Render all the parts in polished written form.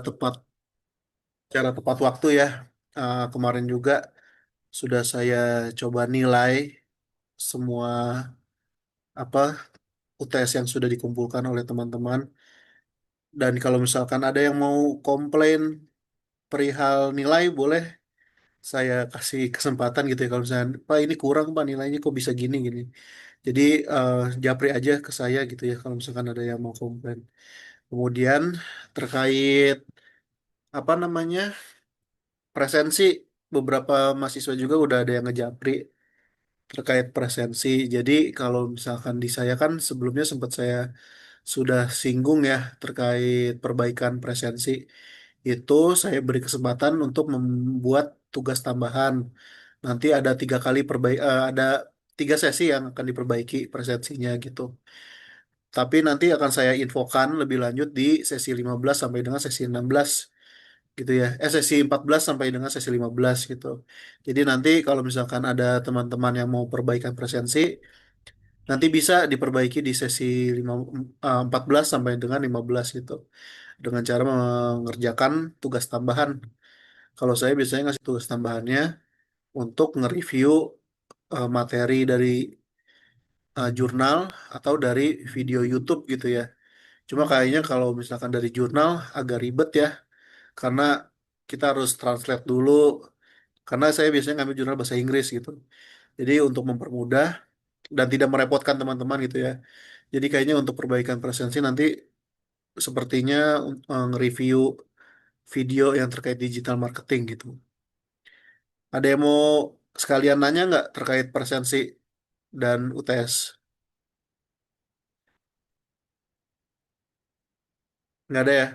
tepat Cara tepat waktu ya. Kemarin juga sudah saya coba nilai semua apa UTS yang sudah dikumpulkan oleh teman-teman. Dan kalau misalkan ada yang mau komplain perihal nilai, boleh saya kasih kesempatan gitu ya. Kalau misalnya, Pak ini kurang Pak nilainya kok bisa gini gini. Jadi eh, japri aja ke saya gitu ya kalau misalkan ada yang mau komplain. Kemudian terkait apa namanya presensi, beberapa mahasiswa juga udah ada yang ngejapri terkait presensi. Jadi kalau misalkan di saya kan sebelumnya sempat saya sudah singgung ya terkait perbaikan presensi. Itu saya beri kesempatan untuk membuat tugas tambahan. Nanti ada ada 3 sesi yang akan diperbaiki presensinya gitu. Tapi nanti akan saya infokan lebih lanjut di sesi 15 sampai dengan sesi 16 gitu ya. Sesi 14 sampai dengan sesi 15 gitu. Jadi nanti kalau misalkan ada teman-teman yang mau perbaikan presensi, nanti bisa diperbaiki di sesi 14 sampai dengan 15 gitu. Dengan cara mengerjakan tugas tambahan. Kalau saya biasanya ngasih tugas tambahannya untuk nge-review materi dari jurnal atau dari video YouTube gitu ya. Cuma kayaknya kalau misalkan dari jurnal agak ribet ya, karena kita harus translate dulu, karena saya biasanya ngambil jurnal bahasa Inggris gitu. Jadi untuk mempermudah dan tidak merepotkan teman-teman gitu ya. Jadi kayaknya untuk perbaikan presensi nanti sepertinya nge-review video yang terkait digital marketing gitu. Ada yang mau sekalian nanya nggak terkait presensi dan UTS? Nggak ada ya?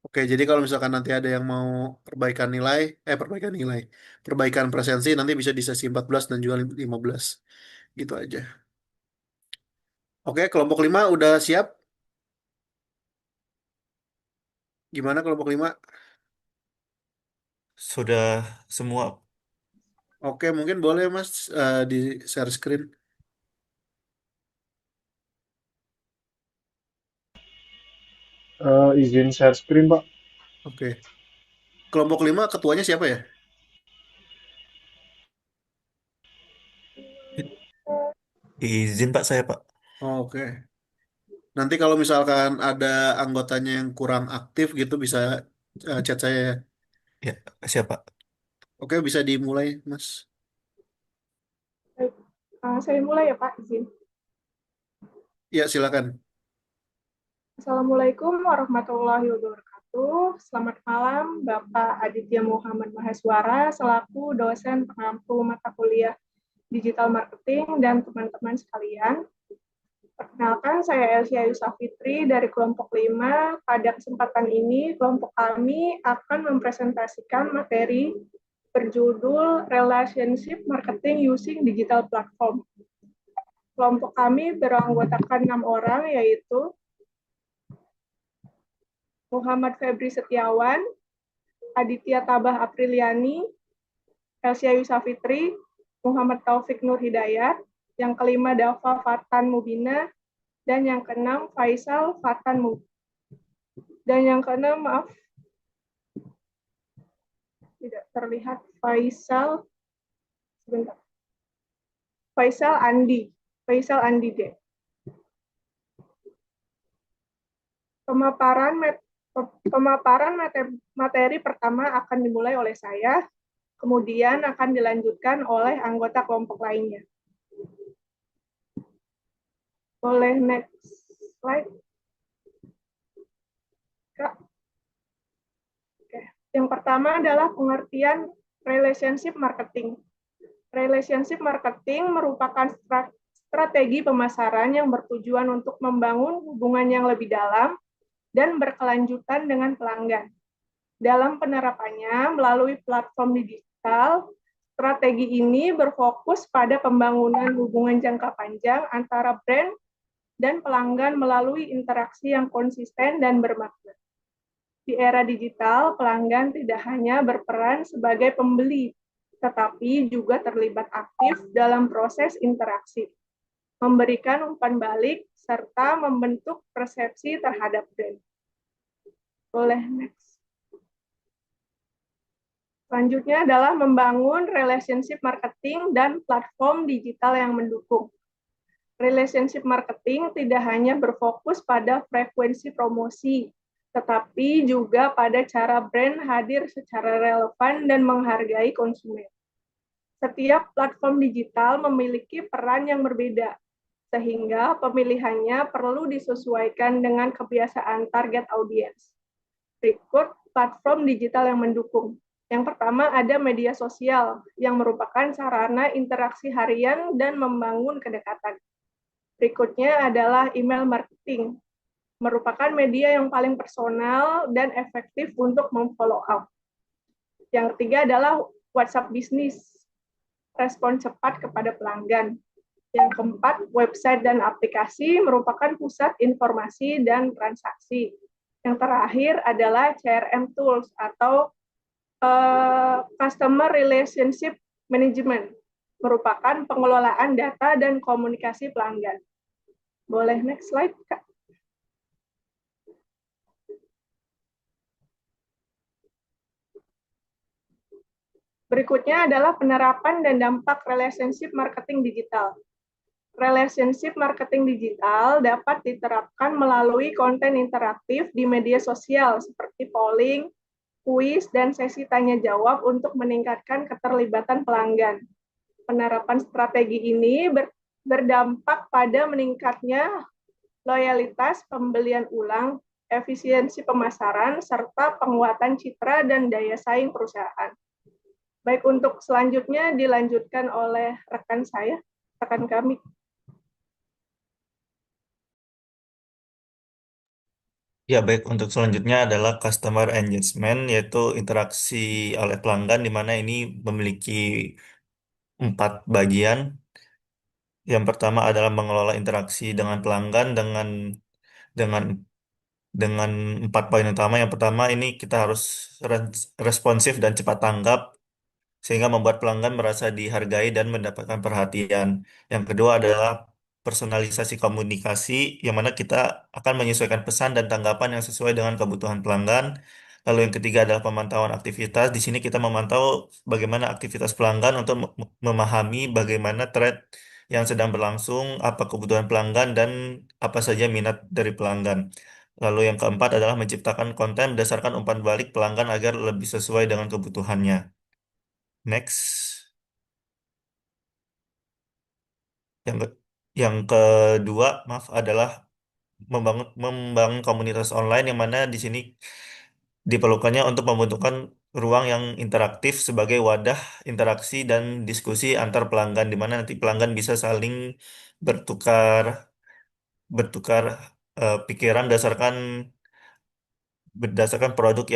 Oke, jadi kalau misalkan nanti ada yang mau perbaikan nilai, perbaikan presensi nanti bisa di sesi 14 dan juga 15. Gitu aja. Oke, kelompok 5 udah siap? Gimana kelompok 5? Sudah semua. Oke, mungkin boleh Mas di share screen. Izin share screen, Pak. Oke. Kelompok 5 ketuanya siapa ya? Izin Pak saya Pak. Oke. Nanti kalau misalkan ada anggotanya yang kurang aktif gitu bisa chat saya ya. Ya, siapa? Oke, bisa dimulai, Mas. Baik, saya mulai ya Pak, izin. Ya, silakan. Assalamualaikum warahmatullahi wabarakatuh. Selamat malam Bapak Aditya Muhammad Maheswara selaku dosen pengampu mata kuliah digital marketing dan teman-teman sekalian. Perkenalkan, saya Elsia Yusafitri dari kelompok 5. Pada kesempatan ini, kelompok kami akan mempresentasikan materi berjudul Relationship Marketing Using Digital Platform. Kelompok kami beranggotakan 6 orang, yaitu Muhammad Febri Setiawan, Aditya Tabah Apriliani, Elsia Yusafitri, Muhammad Taufik Nur Hidayat, yang kelima Dava Fatan Mubina, dan yang keenam Faisal Fatan Mubina. Dan yang keenam, maaf, tidak terlihat sebentar, Faisal Andi, Faisal Andi D. Pemaparan materi pertama akan dimulai oleh saya, kemudian akan dilanjutkan oleh anggota kelompok lainnya. Boleh next slide, Kak. Oke. Yang pertama adalah pengertian relationship marketing. Relationship marketing merupakan strategi pemasaran yang bertujuan untuk membangun hubungan yang lebih dalam dan berkelanjutan dengan pelanggan. Dalam penerapannya melalui platform digital, strategi ini berfokus pada pembangunan hubungan jangka panjang antara brand dan pelanggan melalui interaksi yang konsisten dan bermakna. Di era digital, pelanggan tidak hanya berperan sebagai pembeli, tetapi juga terlibat aktif dalam proses interaksi, memberikan umpan balik, serta membentuk persepsi terhadap brand. Boleh next. Selanjutnya adalah membangun relationship marketing dan platform digital yang mendukung. Relationship marketing tidak hanya berfokus pada frekuensi promosi, tetapi juga pada cara brand hadir secara relevan dan menghargai konsumen. Setiap platform digital memiliki peran yang berbeda, sehingga pemilihannya perlu disesuaikan dengan kebiasaan target audiens. Berikut platform digital yang mendukung. Yang pertama ada media sosial, yang merupakan sarana interaksi harian dan membangun kedekatan. Berikutnya adalah email marketing, merupakan media yang paling personal dan efektif untuk memfollow up. Yang ketiga adalah WhatsApp bisnis, respon cepat kepada pelanggan. Yang keempat, website dan aplikasi merupakan pusat informasi dan transaksi. Yang terakhir adalah CRM tools atau Customer Relationship Management, merupakan pengelolaan data dan komunikasi pelanggan. Boleh next slide, Kak? Berikutnya adalah penerapan dan dampak relationship marketing digital. Relationship marketing digital dapat diterapkan melalui konten interaktif di media sosial seperti polling, kuis, dan sesi tanya-jawab untuk meningkatkan keterlibatan pelanggan. Penerapan strategi ini berdampak pada meningkatnya loyalitas pembelian ulang, efisiensi pemasaran, serta penguatan citra dan daya saing perusahaan. Baik, untuk selanjutnya dilanjutkan oleh rekan saya, rekan kami. Ya, baik. Untuk selanjutnya adalah customer engagement, yaitu interaksi oleh pelanggan, di mana ini memiliki 4 bagian. Yang pertama adalah mengelola interaksi dengan pelanggan dengan dengan 4 poin utama. Yang pertama ini kita harus responsif dan cepat tanggap, sehingga membuat pelanggan merasa dihargai dan mendapatkan perhatian. Yang kedua adalah personalisasi komunikasi, yang mana kita akan menyesuaikan pesan dan tanggapan yang sesuai dengan kebutuhan pelanggan. Lalu yang ketiga adalah pemantauan aktivitas. Di sini kita memantau bagaimana aktivitas pelanggan untuk memahami bagaimana tren yang sedang berlangsung, apa kebutuhan pelanggan, dan apa saja minat dari pelanggan. Lalu yang keempat adalah menciptakan konten berdasarkan umpan balik pelanggan agar lebih sesuai dengan kebutuhannya. Next, yang ke- yang kedua, maaf, adalah membangun komunitas online, yang mana di sini diperlukannya untuk membentukkan ruang yang interaktif sebagai wadah interaksi dan diskusi antar pelanggan, di mana nanti pelanggan bisa saling bertukar bertukar pikiran berdasarkan produk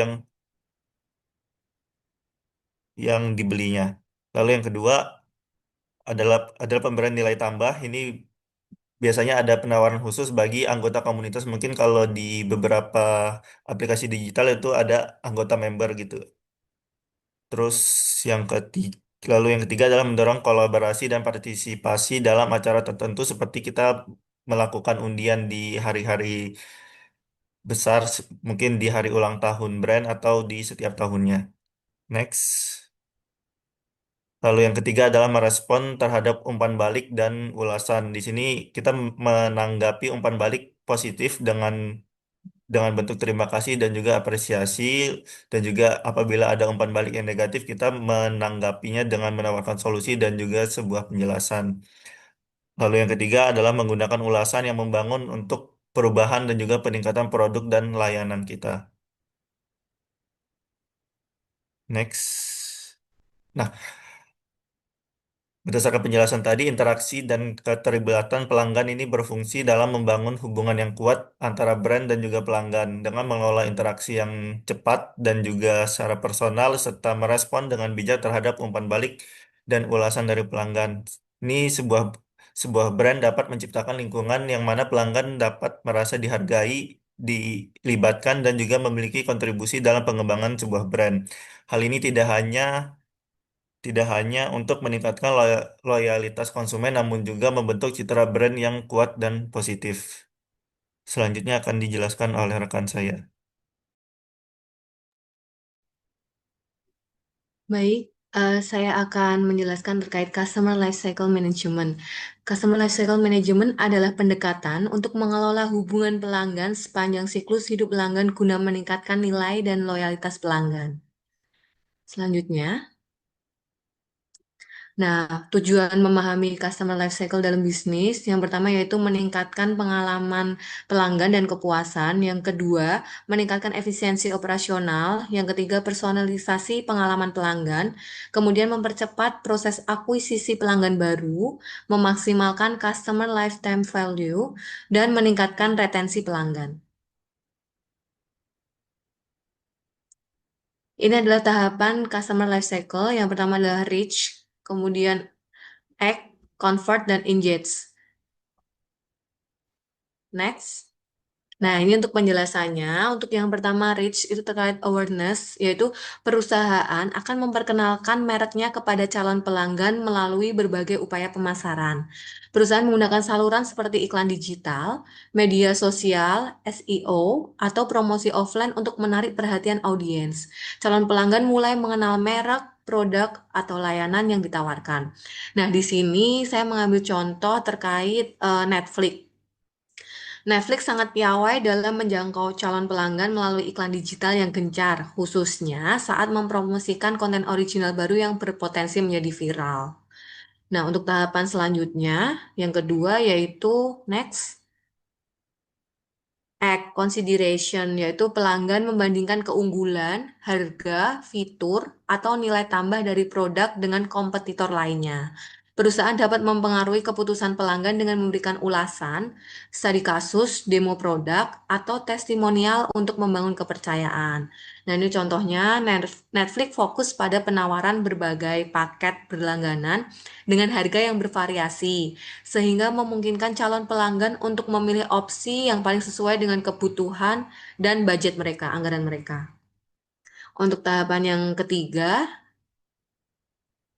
yang dibelinya. Lalu yang kedua adalah pemberian nilai tambah. Ini biasanya ada penawaran khusus bagi anggota komunitas. Mungkin kalau di beberapa aplikasi digital itu ada anggota member gitu. Terus yang ketiga, lalu yang ketiga adalah mendorong kolaborasi dan partisipasi dalam acara tertentu, seperti kita melakukan undian di hari-hari besar, mungkin di hari ulang tahun brand atau di setiap tahunnya. Next. Lalu yang ketiga adalah merespon terhadap umpan balik dan ulasan. Di sini kita menanggapi umpan balik positif dengan bentuk terima kasih dan juga apresiasi, dan juga apabila ada umpan balik yang negatif, kita menanggapinya dengan menawarkan solusi dan juga sebuah penjelasan. Lalu yang ketiga adalah menggunakan ulasan yang membangun untuk perubahan dan juga peningkatan produk dan layanan kita. Next. Nah, berdasarkan penjelasan tadi, interaksi dan keterlibatan pelanggan ini berfungsi dalam membangun hubungan yang kuat antara brand dan juga pelanggan, dengan mengelola interaksi yang cepat dan juga secara personal, serta merespon dengan bijak terhadap umpan balik dan ulasan dari pelanggan. Ini sebuah brand dapat menciptakan lingkungan yang mana pelanggan dapat merasa dihargai, dilibatkan, dan juga memiliki kontribusi dalam pengembangan sebuah brand. Hal ini tidak hanya untuk meningkatkan loyalitas konsumen, namun juga membentuk citra brand yang kuat dan positif. Selanjutnya akan dijelaskan oleh rekan saya. Baik, saya akan menjelaskan terkait Customer Lifecycle Management. Customer Lifecycle Management adalah pendekatan untuk mengelola hubungan pelanggan sepanjang siklus hidup pelanggan guna meningkatkan nilai dan loyalitas pelanggan. Selanjutnya, nah, tujuan memahami customer life cycle dalam bisnis, yang pertama yaitu meningkatkan pengalaman pelanggan dan kepuasan. Yang kedua, meningkatkan efisiensi operasional. Yang ketiga, personalisasi pengalaman pelanggan. Kemudian mempercepat proses akuisisi pelanggan baru, memaksimalkan customer lifetime value, dan meningkatkan retensi pelanggan. Ini adalah tahapan customer life cycle. Yang pertama adalah reach, kemudian act, convert, dan engage. Next. Nah, ini untuk penjelasannya. Untuk yang pertama, reach itu terkait awareness, yaitu perusahaan akan memperkenalkan mereknya kepada calon pelanggan melalui berbagai upaya pemasaran. Perusahaan menggunakan saluran seperti iklan digital, media sosial, SEO, atau promosi offline untuk menarik perhatian audiens. Calon pelanggan mulai mengenal merek, produk, atau layanan yang ditawarkan. Nah, di sini saya mengambil contoh terkait Netflix. Netflix sangat piawai dalam menjangkau calon pelanggan melalui iklan digital yang gencar, khususnya saat mempromosikan konten original baru yang berpotensi menjadi viral. Nah, untuk tahapan selanjutnya, yang kedua yaitu next. Act consideration, yaitu pelanggan membandingkan keunggulan, harga, fitur, atau nilai tambah dari produk dengan kompetitor lainnya. Perusahaan dapat mempengaruhi keputusan pelanggan dengan memberikan ulasan, studi kasus, demo produk, atau testimonial untuk membangun kepercayaan. Nah, ini contohnya Netflix fokus pada penawaran berbagai paket berlangganan dengan harga yang bervariasi sehingga memungkinkan calon pelanggan untuk memilih opsi yang paling sesuai dengan kebutuhan dan budget mereka, anggaran mereka. Untuk tahapan yang ketiga,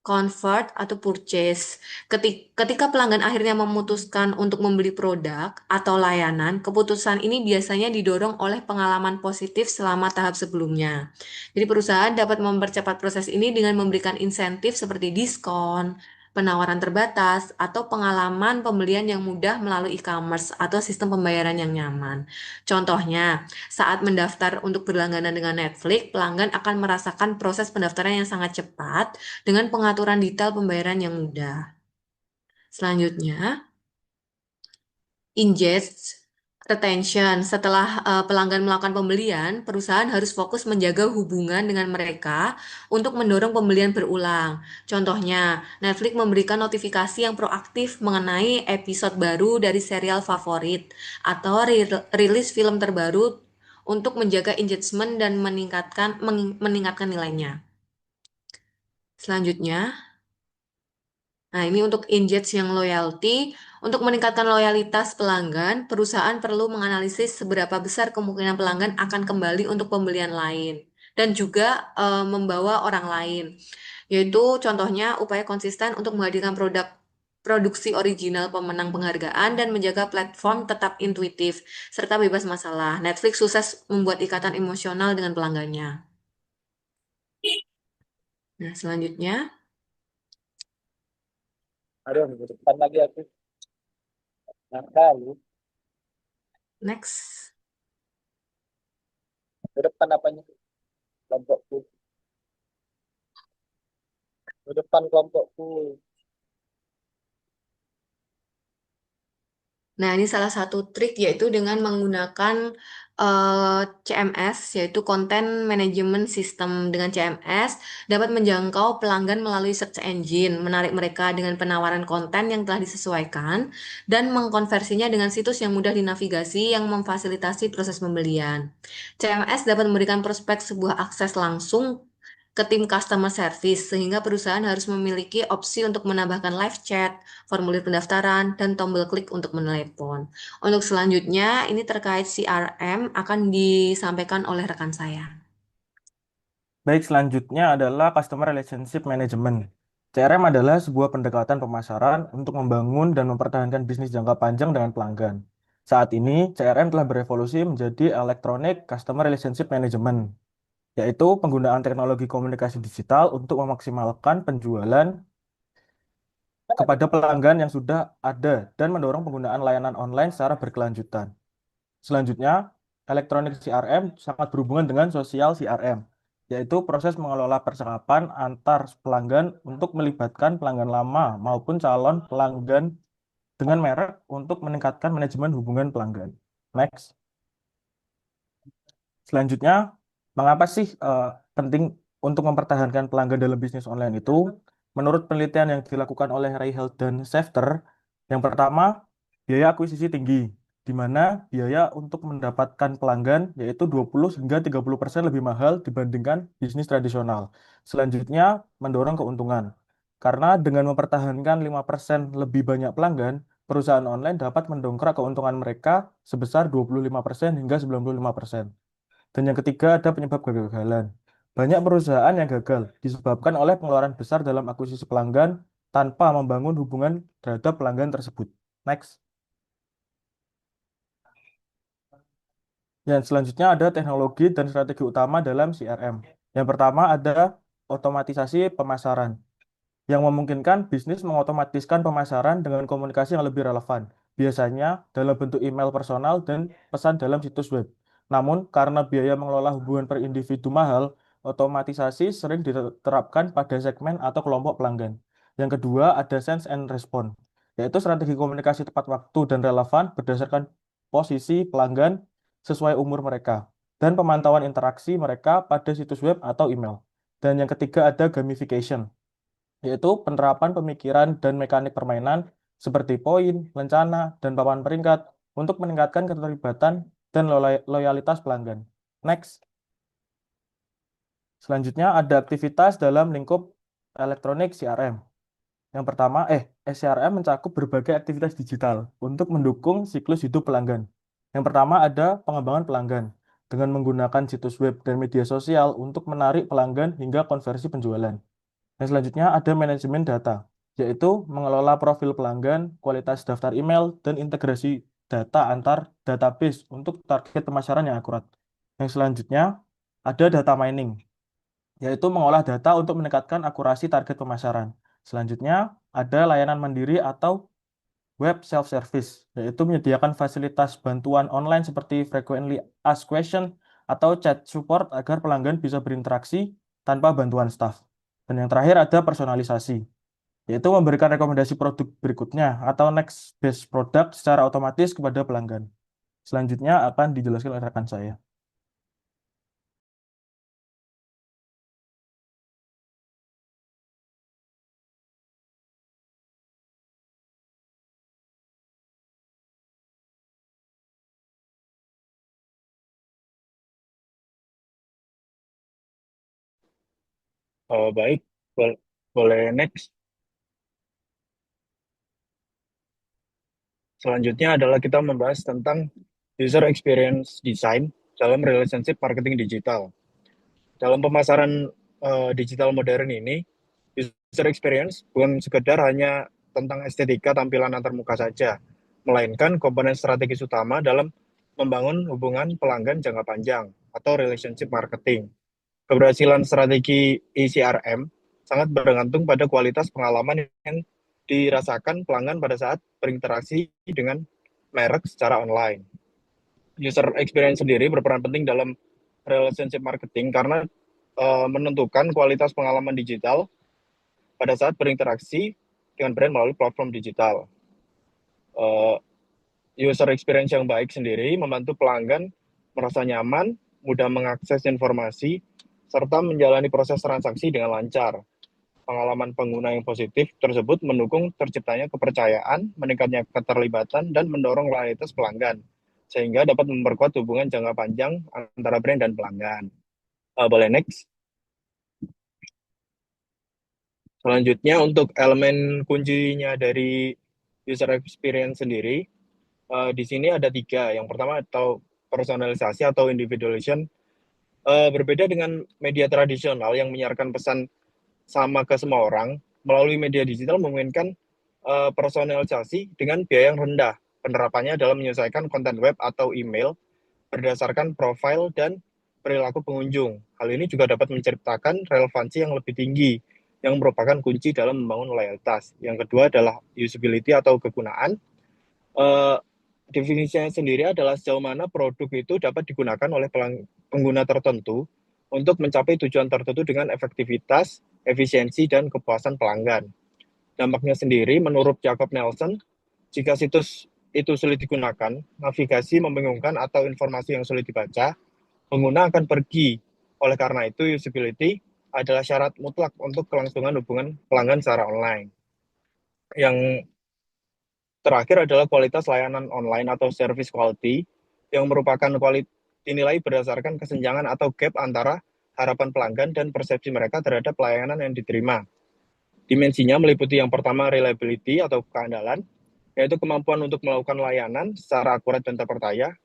convert atau purchase. Ketika pelanggan akhirnya memutuskan untuk membeli produk atau layanan, keputusan ini biasanya didorong oleh pengalaman positif selama tahap sebelumnya. Jadi perusahaan dapat mempercepat proses ini dengan memberikan insentif seperti diskon, penawaran terbatas, atau pengalaman pembelian yang mudah melalui e-commerce atau sistem pembayaran yang nyaman. Contohnya, saat mendaftar untuk berlangganan dengan Netflix, pelanggan akan merasakan proses pendaftaran yang sangat cepat dengan pengaturan detail pembayaran yang mudah. Selanjutnya, engage retention. Setelah pelanggan melakukan pembelian, perusahaan harus fokus menjaga hubungan dengan mereka untuk mendorong pembelian berulang. Contohnya, Netflix memberikan notifikasi yang proaktif mengenai episode baru dari serial favorit atau rilis film terbaru untuk menjaga engagement dan meningkatkan nilainya. Selanjutnya, nah, ini untuk engage yang loyalty. Untuk meningkatkan loyalitas pelanggan, perusahaan perlu menganalisis seberapa besar kemungkinan pelanggan akan kembali untuk pembelian lain dan juga membawa orang lain. Yaitu contohnya upaya konsisten untuk menghadirkan produksi original pemenang penghargaan dan menjaga platform tetap intuitif serta bebas masalah. Netflix sukses membuat ikatan emosional dengan pelanggannya. Nah, selanjutnya, Aduh, minggu depan lagi aku nakal. next. Minggu depan apanya? Kelompokku. Minggu depan kelompokku. Nah, ini salah satu trik yaitu dengan menggunakan CMS, yaitu Content Management System. Dengan CMS dapat menjangkau pelanggan melalui search engine, menarik mereka dengan penawaran konten yang telah disesuaikan, dan mengkonversinya dengan situs yang mudah dinavigasi yang memfasilitasi proses pembelian. CMS dapat memberikan prospek sebuah akses langsung ke tim customer service, sehingga perusahaan harus memiliki opsi untuk menambahkan live chat, formulir pendaftaran, dan tombol klik untuk menelepon. Untuk selanjutnya, ini terkait CRM akan disampaikan oleh rekan saya. Baik, selanjutnya adalah Customer Relationship Management. CRM adalah sebuah pendekatan pemasaran untuk membangun dan mempertahankan bisnis jangka panjang dengan pelanggan. Saat ini, CRM telah berevolusi menjadi Electronic Customer Relationship Management, yaitu penggunaan teknologi komunikasi digital untuk memaksimalkan penjualan kepada pelanggan yang sudah ada dan mendorong penggunaan layanan online secara berkelanjutan. Selanjutnya, elektronik CRM sangat berhubungan dengan sosial CRM, yaitu proses mengelola percakapan antar pelanggan untuk melibatkan pelanggan lama maupun calon pelanggan dengan merek untuk meningkatkan manajemen hubungan pelanggan. Next. Selanjutnya, mengapa sih penting untuk mempertahankan pelanggan dalam bisnis online itu? Menurut penelitian yang dilakukan oleh Ray Health dan Schefter, yang pertama, biaya akuisisi tinggi, di mana biaya untuk mendapatkan pelanggan yaitu 20 hingga 30% lebih mahal dibandingkan bisnis tradisional. Selanjutnya, mendorong keuntungan. Karena dengan mempertahankan 5% lebih banyak pelanggan, perusahaan online dapat mendongkrak keuntungan mereka sebesar 25% hingga 95%. Dan yang ketiga ada penyebab kegagalan. Banyak perusahaan yang gagal disebabkan oleh pengeluaran besar dalam akuisisi pelanggan tanpa membangun hubungan terhadap pelanggan tersebut. Next. Yang selanjutnya ada teknologi dan strategi utama dalam CRM. Yang pertama ada otomatisasi pemasaran, yang memungkinkan bisnis mengotomatiskan pemasaran dengan komunikasi yang lebih relevan, biasanya dalam bentuk email personal dan pesan dalam situs web. Namun, karena biaya mengelola hubungan per individu mahal, otomatisasi sering diterapkan pada segmen atau kelompok pelanggan. Yang kedua, ada sense and response, yaitu strategi komunikasi tepat waktu dan relevan berdasarkan posisi pelanggan sesuai umur mereka, dan pemantauan interaksi mereka pada situs web atau email. Dan yang ketiga ada gamification, yaitu penerapan pemikiran dan mekanik permainan seperti poin, lencana, dan papan peringkat untuk meningkatkan keterlibatan dan loyalitas pelanggan. Next. Selanjutnya ada aktivitas dalam lingkup elektronik CRM. Yang pertama, CRM mencakup berbagai aktivitas digital untuk mendukung siklus hidup pelanggan. Yang pertama ada pengembangan pelanggan dengan menggunakan situs web dan media sosial untuk menarik pelanggan hingga konversi penjualan. Yang selanjutnya ada manajemen data, yaitu mengelola profil pelanggan, kualitas daftar email, dan integrasi data antar database untuk target pemasaran yang akurat. Yang selanjutnya ada data mining, yaitu mengolah data untuk meningkatkan akurasi target pemasaran. Selanjutnya ada layanan mandiri atau web self-service, yaitu menyediakan fasilitas bantuan online seperti frequently asked question atau chat support agar pelanggan bisa berinteraksi tanpa bantuan staff. Dan yang terakhir ada personalisasi, yaitu memberikan rekomendasi produk berikutnya atau next best product secara otomatis kepada pelanggan. Selanjutnya akan dijelaskan oleh rekan saya. Oh, baik, boleh next. Selanjutnya adalah kita membahas tentang user experience design dalam relationship marketing digital. Dalam pemasaran digital modern ini, user experience bukan sekedar hanya tentang estetika tampilan antar muka saja, melainkan komponen strategis utama dalam membangun hubungan pelanggan jangka panjang atau relationship marketing. Keberhasilan strategi ECRM sangat bergantung pada kualitas pengalaman yang dirasakan pelanggan pada saat berinteraksi dengan merek secara online. User experience sendiri berperan penting dalam relationship marketing karena menentukan kualitas pengalaman digital pada saat berinteraksi dengan brand melalui platform digital. User experience yang baik sendiri membantu pelanggan merasa nyaman, mudah mengakses informasi, serta menjalani proses transaksi dengan lancar. Pengalaman pengguna yang positif tersebut mendukung terciptanya kepercayaan, meningkatnya keterlibatan, dan mendorong loyalitas pelanggan, sehingga dapat memperkuat hubungan jangka panjang antara brand dan pelanggan. Boleh next. Selanjutnya untuk elemen kuncinya dari user experience sendiri, di sini ada 3. Yang pertama atau personalisasi atau individualization. Berbeda dengan media tradisional yang menyiarkan pesan sama ke semua orang, melalui media digital memungkinkan personalisasi dengan biaya yang rendah. Penerapannya dalam menyelesaikan konten web atau email berdasarkan profil dan perilaku pengunjung. Hal ini juga dapat menciptakan relevansi yang lebih tinggi, yang merupakan kunci dalam membangun loyalitas. Yang kedua adalah usability atau kegunaan. Definisinya sendiri adalah sejauh mana produk itu dapat digunakan oleh pengguna tertentu untuk mencapai tujuan tertentu dengan efektivitas, efisiensi, dan kepuasan pelanggan. Dampaknya sendiri, menurut Jacob Nelson, jika situs itu sulit digunakan, navigasi membingungkan atau informasi yang sulit dibaca, pengguna akan pergi. Oleh karena itu, usability adalah syarat mutlak untuk kelangsungan hubungan pelanggan secara online. Yang terakhir adalah kualitas layanan online atau service quality, yang merupakan dinilai berdasarkan kesenjangan atau gap antara harapan pelanggan dan persepsi mereka terhadap pelayanan yang diterima. Dimensinya meliputi yang pertama reliability atau keandalan, yaitu kemampuan untuk melakukan layanan secara akurat dan terpercaya.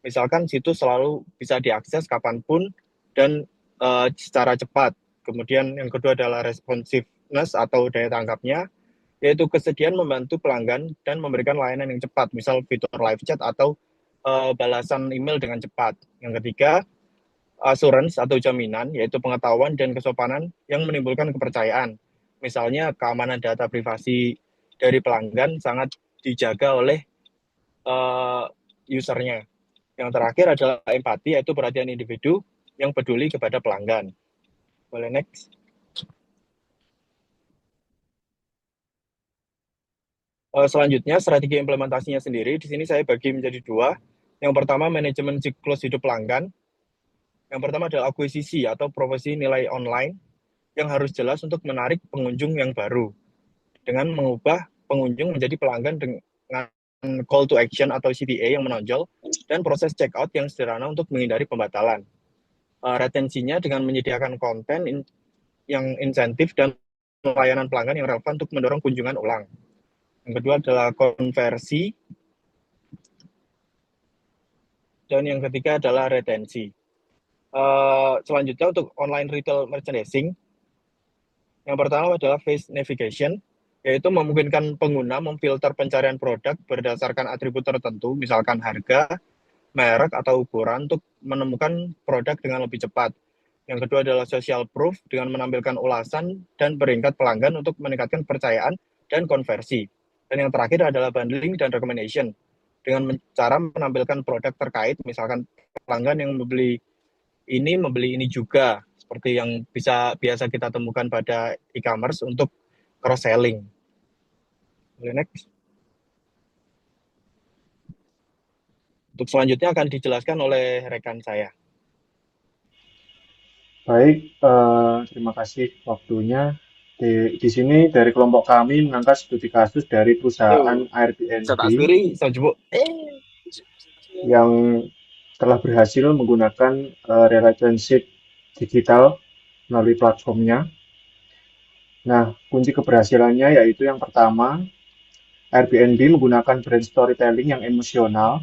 Misalkan situs selalu bisa diakses kapanpun dan secara cepat. Kemudian yang kedua adalah responsiveness atau daya tangkapnya, yaitu kesediaan membantu pelanggan dan memberikan layanan yang cepat, misal fitur live chat atau balasan email dengan cepat. Yang ketiga, assurance atau jaminan, yaitu pengetahuan dan kesopanan yang menimbulkan kepercayaan. Misalnya keamanan data privasi dari pelanggan sangat dijaga oleh usernya. Yang terakhir adalah empati, yaitu perhatian individu yang peduli kepada pelanggan. Boleh next? Selanjutnya, strategi implementasinya sendiri, di sini saya bagi menjadi dua. Yang pertama, manajemen siklus hidup pelanggan. Yang pertama adalah akuisisi atau profesi nilai online yang harus jelas untuk menarik pengunjung yang baru, dengan mengubah pengunjung menjadi pelanggan dengan call to action atau CTA yang menonjol, dan proses checkout yang sederhana untuk menghindari pembatalan. Retensinya dengan menyediakan konten yang insentif dan layanan pelanggan yang relevan untuk mendorong kunjungan ulang. Yang kedua adalah konversi, dan yang ketiga adalah retensi. Selanjutnya untuk online retail merchandising, yang pertama adalah face navigation, yaitu memungkinkan pengguna memfilter pencarian produk berdasarkan atribut tertentu, misalkan harga, merek, atau ukuran untuk menemukan produk dengan lebih cepat. Yang kedua adalah social proof, dengan menampilkan ulasan dan peringkat pelanggan untuk meningkatkan kepercayaan dan konversi. Dan yang terakhir adalah bundling dan recommendation, dengan cara menampilkan produk terkait, misalkan pelanggan yang membeli ini juga, seperti yang biasa kita temukan pada e-commerce untuk cross-selling. Next. Untuk selanjutnya akan dijelaskan oleh rekan saya. Baik, terima kasih waktunya. Di sini dari kelompok kami mengangkat studi kasus dari perusahaan Airbnb yang telah berhasil menggunakan relationship digital melalui platformnya. Nah, kunci keberhasilannya yaitu yang pertama, Airbnb menggunakan brand storytelling yang emosional,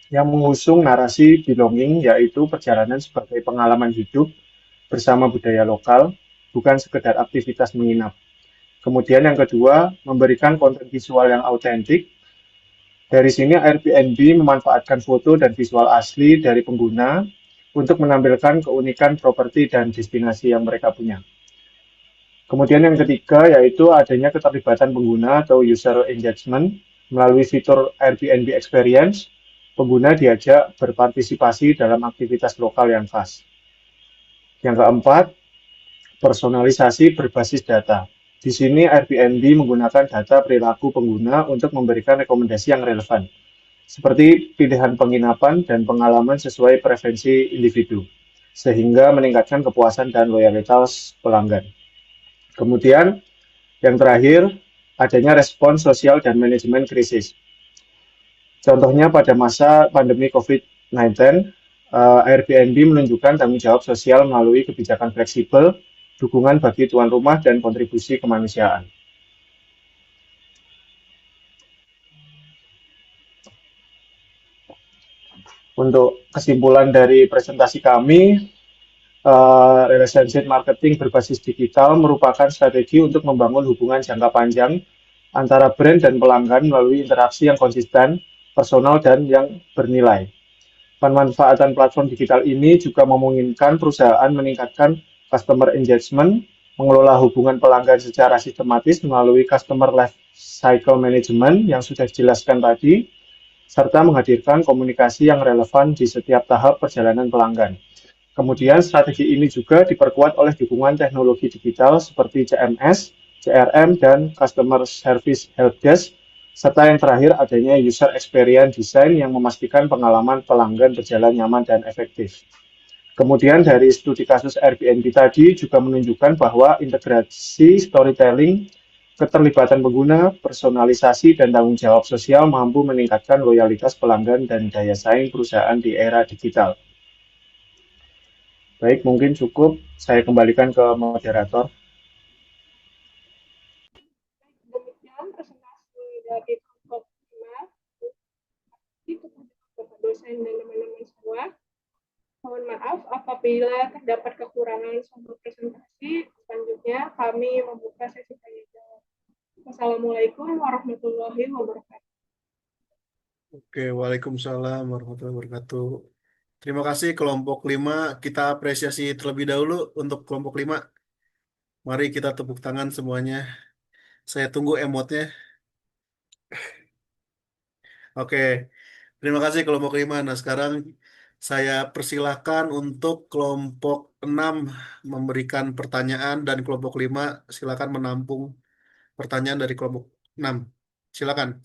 yang mengusung narasi belonging, yaitu perjalanan sebagai pengalaman hidup bersama budaya lokal, bukan sekedar aktivitas menginap. Kemudian yang kedua, memberikan konten visual yang autentik. Dari sini Airbnb memanfaatkan foto dan visual asli dari pengguna untuk menampilkan keunikan properti dan destinasi yang mereka punya. Kemudian yang ketiga yaitu adanya keterlibatan pengguna atau user engagement melalui fitur Airbnb Experience. Pengguna diajak berpartisipasi dalam aktivitas lokal yang khas. Yang keempat, personalisasi berbasis data. Di sini Airbnb menggunakan data perilaku pengguna untuk memberikan rekomendasi yang relevan, seperti pilihan penginapan dan pengalaman sesuai preferensi individu, sehingga meningkatkan kepuasan dan loyalitas pelanggan. Kemudian, yang terakhir, adanya respons sosial dan manajemen krisis. Contohnya pada masa pandemi COVID-19, Airbnb menunjukkan tanggung jawab sosial melalui kebijakan fleksibel, dukungan bagi tuan rumah, dan kontribusi kemanusiaan. Untuk kesimpulan dari presentasi kami, relationship marketing berbasis digital merupakan strategi untuk membangun hubungan jangka panjang antara brand dan pelanggan melalui interaksi yang konsisten, personal, dan yang bernilai. Pemanfaatan platform digital ini juga memungkinkan perusahaan meningkatkan customer engagement, mengelola hubungan pelanggan secara sistematis melalui customer life cycle management yang sudah dijelaskan tadi, serta menghadirkan komunikasi yang relevan di setiap tahap perjalanan pelanggan. Kemudian strategi ini juga diperkuat oleh dukungan teknologi digital seperti CMS, CRM, dan Customer Service Helpdesk, serta yang terakhir adanya User Experience Design yang memastikan pengalaman pelanggan berjalan nyaman dan efektif. Kemudian dari studi kasus Airbnb tadi juga menunjukkan bahwa integrasi storytelling, keterlibatan pengguna, personalisasi, dan tanggung jawab sosial mampu meningkatkan loyalitas pelanggan dan daya saing perusahaan di era digital. Baik, mungkin cukup. Saya kembalikan ke moderator. Demikian presentasi dari kelompok 5. Itu Bapak dosen dan teman-teman semua. Mohon maaf apabila terdapat kekurangan selama presentasi. Selanjutnya kami membuka sesi tanya jawab. Wassalamualaikum warahmatullahi wabarakatuh. Oke, Waalaikumsalam warahmatullahi wabarakatuh. Terima kasih kelompok 5. Kita apresiasi terlebih dahulu untuk kelompok 5. Mari kita tepuk tangan semuanya. Saya tunggu emotnya. Oke, terima kasih kelompok 5. Nah, sekarang saya persilahkan untuk kelompok 6 memberikan pertanyaan dan kelompok 5 silakan menampung pertanyaan dari kelompok 6. Silakan.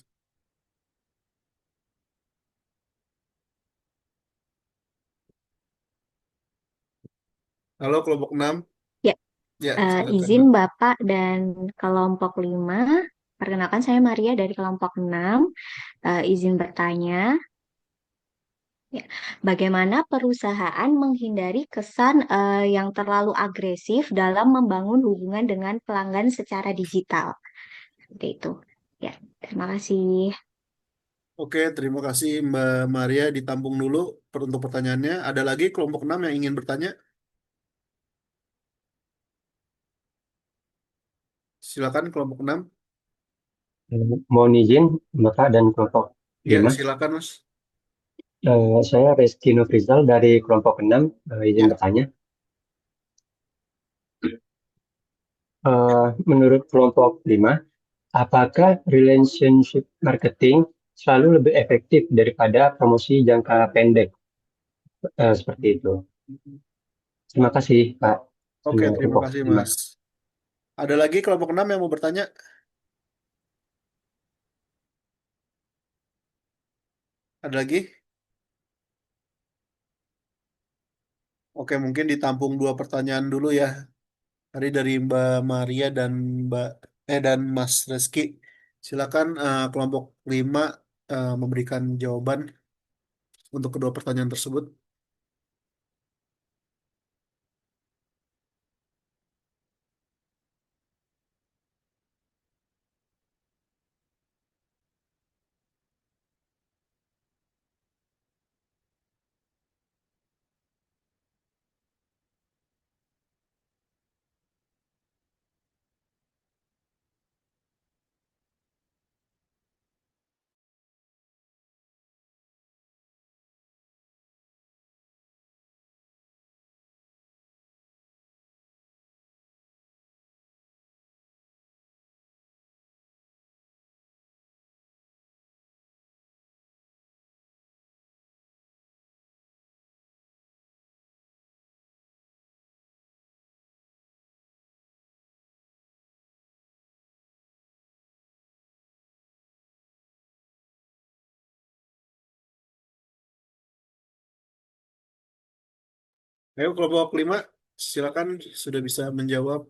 Halo kelompok 6. Ya, Ya, silakan. izin Bapak dan kelompok 5. Perkenalkan saya Maria dari kelompok 6. Izin bertanya, ya, bagaimana perusahaan menghindari kesan yang terlalu agresif dalam membangun hubungan dengan pelanggan secara digital? Seperti itu. Ya, terima kasih. Oke, terima kasih Mbak Maria. Ditampung dulu untuk pertanyaannya. Ada lagi kelompok 6 yang ingin bertanya? Silakan kelompok 6. Mohon izin Bapak dan kelompok Ya, 5. silakan Mas. Saya Reski Nofrizal dari kelompok 6. Izin Ya. bertanya. Menurut kelompok 5, apakah relationship marketing selalu lebih efektif daripada promosi jangka pendek? Seperti itu. Terima kasih, Pak. Oke, Sama terima kelompok kasih 5. Mas. Ada lagi kelompok 6 yang mau bertanya? Ada lagi? Oke, mungkin ditampung dua pertanyaan dulu ya. Tadi dari Mbak Maria dan dan Mas Reski. Silakan kelompok 5 memberikan jawaban untuk kedua pertanyaan tersebut. Ayo kelompok 5, silakan sudah bisa menjawab.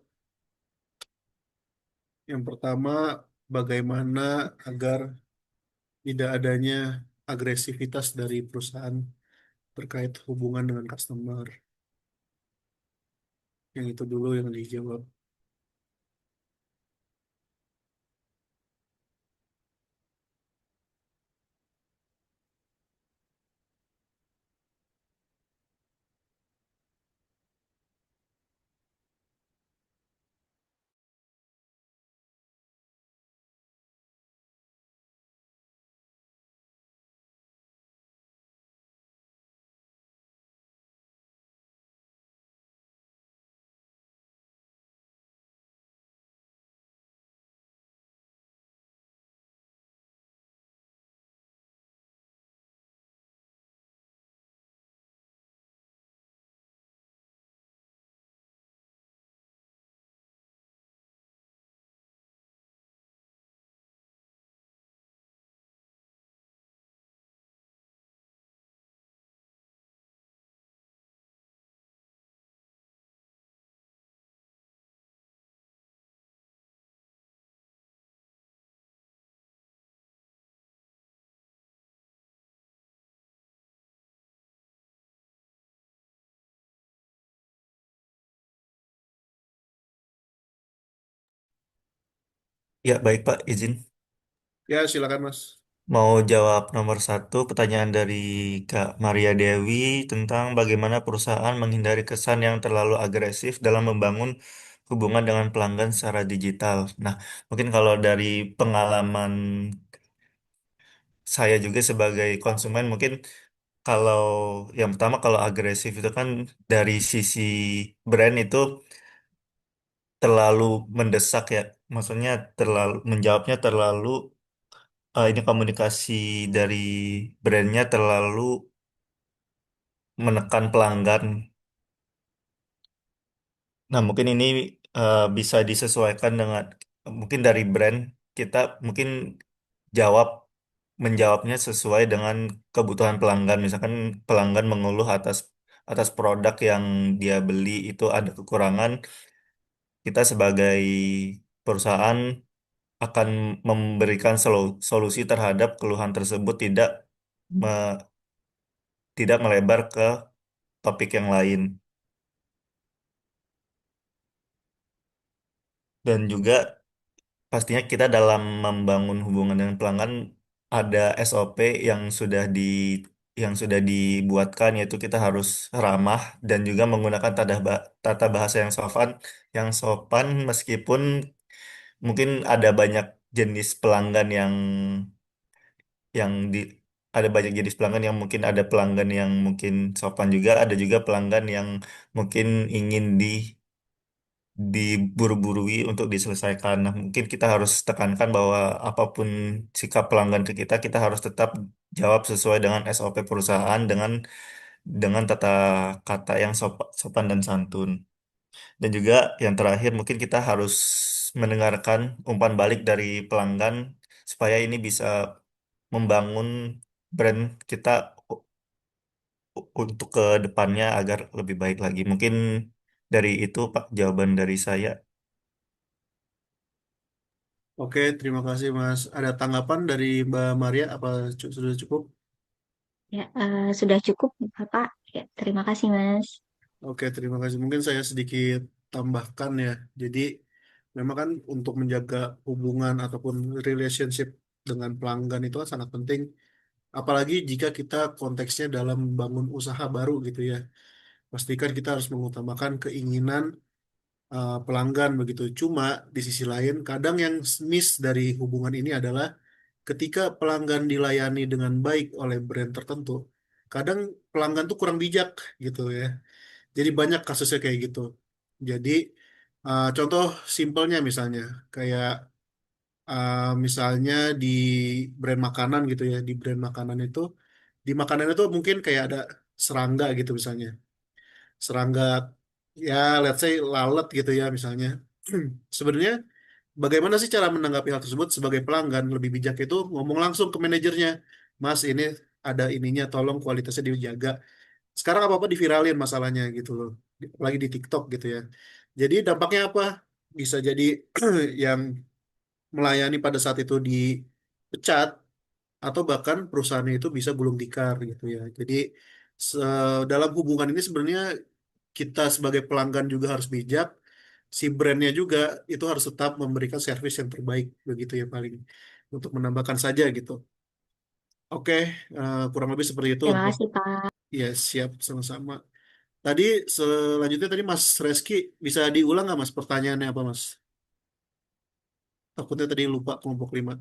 Yang pertama, bagaimana agar tidak adanya agresivitas dari perusahaan terkait hubungan dengan customer. Yang itu dulu yang dijawab. Ya, baik Pak, izin. Ya, silakan Mas. Mau jawab nomor satu pertanyaan dari Kak Maria Dewi tentang bagaimana perusahaan menghindari kesan yang terlalu agresif dalam membangun hubungan dengan pelanggan secara digital. Nah, mungkin kalau dari pengalaman saya juga sebagai konsumen, mungkin kalau yang pertama kalau agresif itu kan dari sisi brand itu terlalu mendesak ya. Maksudnya terlalu menjawabnya terlalu ini komunikasi dari brandnya terlalu menekan pelanggan. Nah, mungkin ini bisa disesuaikan dengan mungkin dari brand kita mungkin jawab menjawabnya sesuai dengan kebutuhan pelanggan. Misalkan pelanggan mengeluh atas atas produk yang dia beli itu ada kekurangan, kita sebagai perusahaan akan memberikan solusi terhadap keluhan tersebut me- tidak melebar ke topik yang lain. Dan juga pastinya kita dalam membangun hubungan dengan pelanggan ada SOP yang sudah dibuatkan, yaitu kita harus ramah dan juga menggunakan tata bahasa yang sopan meskipun mungkin ada banyak jenis pelanggan yang di ada banyak jenis pelanggan yang mungkin ada pelanggan yang mungkin sopan juga, ada juga pelanggan yang mungkin ingin diburu-burui untuk diselesaikan. Nah, mungkin kita harus tekankan bahwa apapun sikap pelanggan ke kita, kita harus tetap jawab sesuai dengan SOP perusahaan dengan tata kata yang sopan dan santun. Dan juga yang terakhir mungkin kita harus mendengarkan umpan balik dari pelanggan supaya ini bisa membangun brand kita untuk ke depannya agar lebih baik lagi. Mungkin dari itu Pak jawaban dari saya. Oke, terima kasih Mas. Ada tanggapan dari Mbak Maria? Apa sudah cukup? Ya, sudah cukup, Bapak. Ya, terima kasih, Mas. Oke, terima kasih. Mungkin saya sedikit tambahkan ya. Jadi, memang kan untuk menjaga hubungan ataupun relationship dengan pelanggan itu kan sangat penting. Apalagi jika kita konteksnya dalam membangun usaha baru gitu ya. Pastikan kita harus mengutamakan keinginan pelanggan begitu. Cuma di sisi lain, kadang yang miss dari hubungan ini adalah ketika pelanggan dilayani dengan baik oleh brand tertentu, kadang pelanggan tuh kurang bijak gitu ya. Jadi banyak kasusnya kayak gitu. Jadi contoh simpelnya misalnya kayak misalnya di brand makanan gitu ya, di brand makanan itu di makanan itu mungkin kayak ada serangga gitu misalnya. Serangga ya let's say lalat gitu ya misalnya. Sebenarnya bagaimana sih cara menanggapi hal tersebut sebagai pelanggan lebih bijak itu ngomong langsung ke manajernya, Mas ini ada ininya tolong kualitasnya dijaga. Sekarang apa-apa diviralin masalahnya gitu loh, lagi di TikTok gitu ya. Jadi dampaknya apa? Bisa jadi yang melayani pada saat itu dipecat atau bahkan perusahaannya itu bisa gulung tikar gitu ya. Jadi dalam hubungan ini sebenarnya kita sebagai pelanggan juga harus bijak, si brandnya juga itu harus tetap memberikan servis yang terbaik begitu ya paling untuk menambahkan saja gitu. Oke, kurang lebih seperti itu Terima untuk kasih, Pak. ya siap sama-sama. Tadi selanjutnya tadi Mas Reski bisa diulang nggak Mas pertanyaannya apa Mas? Takutnya tadi lupa kelompok 5.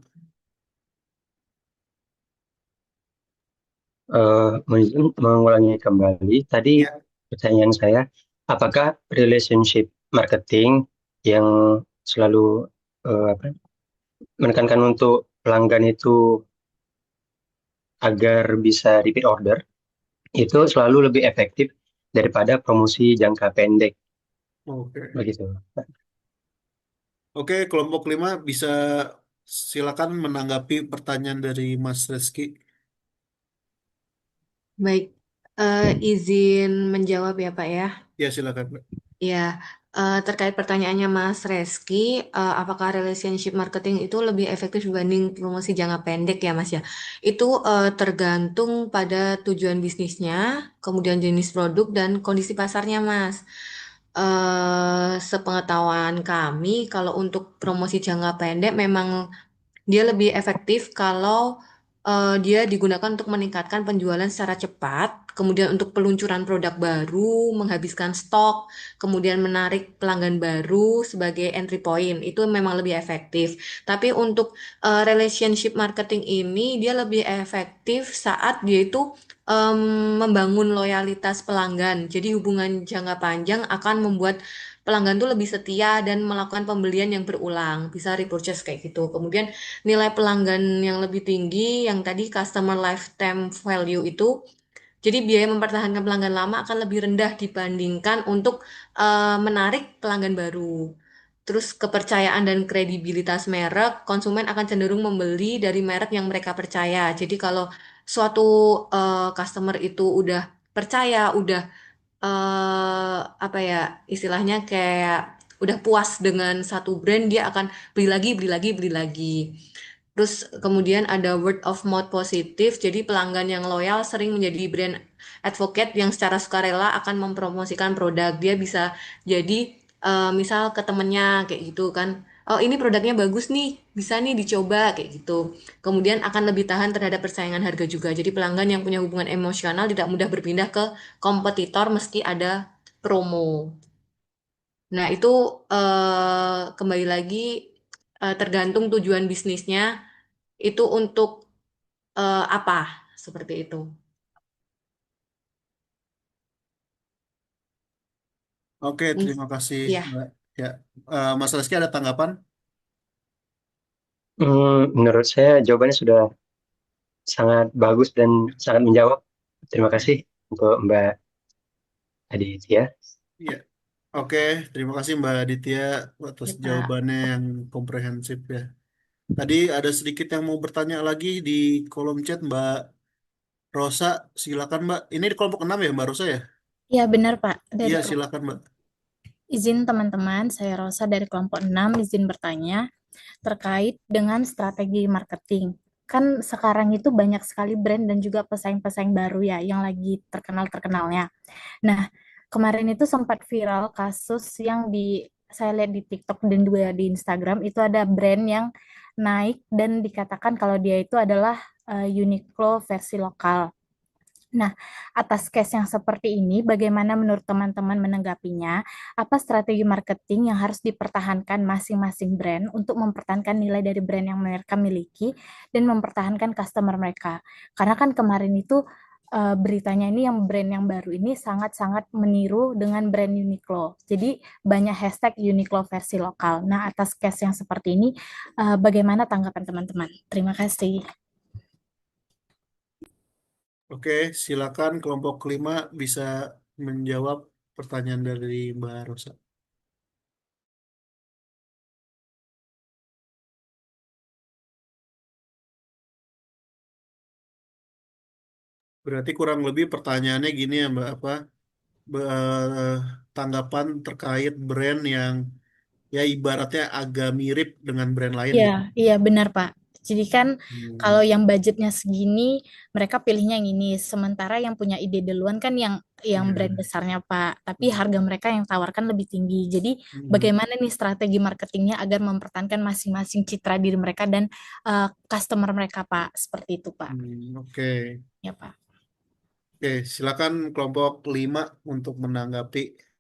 Mungkin mengulangi kembali tadi Ya, pertanyaan saya, apakah relationship marketing yang selalu apa, menekankan untuk pelanggan itu agar bisa repeat order itu selalu lebih efektif daripada promosi jangka pendek oke. begitu. Oke, kelompok 5 bisa silakan menanggapi pertanyaan dari Mas Reski. Baik, izin menjawab ya Pak ya. Ya, silakan. Mbak. Ya, terkait pertanyaannya Mas Reski, apakah relationship marketing itu lebih efektif dibanding promosi jangka pendek ya Mas ya? Itu tergantung pada tujuan bisnisnya, kemudian jenis produk dan kondisi pasarnya Mas. sepengetahuan kami, kalau untuk promosi jangka pendek memang dia lebih efektif kalau dia digunakan untuk meningkatkan penjualan secara cepat, kemudian untuk peluncuran produk baru, menghabiskan stok, kemudian menarik pelanggan baru sebagai entry point. Itu memang lebih efektif. Tapi untuk relationship marketing ini dia lebih efektif saat dia itu membangun loyalitas pelanggan. Jadi hubungan jangka panjang akan membuat pelanggan tuh lebih setia dan melakukan pembelian yang berulang, bisa repurchase kayak gitu. Kemudian nilai pelanggan yang lebih tinggi, yang tadi customer lifetime value itu, jadi biaya mempertahankan pelanggan lama akan lebih rendah dibandingkan untuk menarik pelanggan baru. Terus kepercayaan dan kredibilitas merek, konsumen akan cenderung membeli dari merek yang mereka percaya. Jadi kalau suatu customer itu udah percaya, udah apa ya istilahnya kayak udah puas dengan satu brand, dia akan beli lagi, beli lagi, beli lagi. Terus kemudian ada word of mouth positif, jadi pelanggan yang loyal sering menjadi brand advocate yang secara sukarela akan mempromosikan produk. Dia bisa jadi misal ke temennya kayak gitu kan, oh ini produknya bagus nih, bisa nih dicoba kayak gitu. Kemudian akan lebih tahan terhadap persaingan harga juga. Jadi pelanggan yang punya hubungan emosional tidak mudah berpindah ke kompetitor meski ada promo. Nah, itu kembali lagi tergantung tujuan bisnisnya itu untuk apa, seperti itu. Oke, terima kasih, Ya, Mbak. Ya, Mas Reski ada tanggapan? Menurut saya jawabannya sudah sangat bagus dan sangat menjawab. Terima Oke, kasih untuk Mbak Aditya. iya. Oke, terima kasih Mbak Aditya atas ya Pak. jawabannya yang komprehensif ya. Tadi ada sedikit yang mau bertanya lagi di kolom chat Mbak Rosa, silakan Mbak. Ini di kelompok 6 ya Mbak Rosa ya? Ya, benar Pak. Dari Iya, kelompok silakan Mbak. izin teman-teman, saya Rosa dari kelompok 6 izin bertanya terkait dengan strategi marketing. Kan sekarang itu banyak sekali brand dan juga pesaing-pesaing baru ya yang lagi terkenal-terkenalnya. Nah, kemarin itu sempat viral kasus yang saya lihat di TikTok dan juga di Instagram itu ada brand yang naik dan dikatakan kalau dia itu adalah Uniqlo versi lokal. Nah, atas case yang seperti ini, bagaimana menurut teman-teman menanggapinya? Apa strategi marketing yang harus dipertahankan masing-masing brand untuk mempertahankan nilai dari brand yang mereka miliki dan mempertahankan customer mereka? Karena kan kemarin itu beritanya ini yang brand yang baru ini sangat-sangat meniru dengan brand Uniqlo. Jadi banyak hashtag Uniqlo versi lokal. Nah, atas case yang seperti ini, bagaimana tanggapan teman-teman? Terima kasih. Oke, silakan kelompok kelima bisa menjawab pertanyaan dari Mbak Rosa. Berarti kurang lebih pertanyaannya gini ya Mbak, apa tanggapan terkait brand yang ya ibaratnya agak mirip dengan brand lain Iya, gitu. iya benar Pak. Jadi kan kalau Hmm, yang budgetnya segini, mereka pilihnya yang ini. Sementara yang punya ide duluan kan yang brand iya. besarnya Pak. Tapi harga mereka yang tawarkan lebih tinggi. Jadi Hmm, bagaimana nih strategi marketingnya agar mempertahankan masing-masing citra diri mereka dan customer mereka Pak. Seperti itu Pak. oke. Ya Pak. Oke, silakan kelompok 5 untuk menanggapi.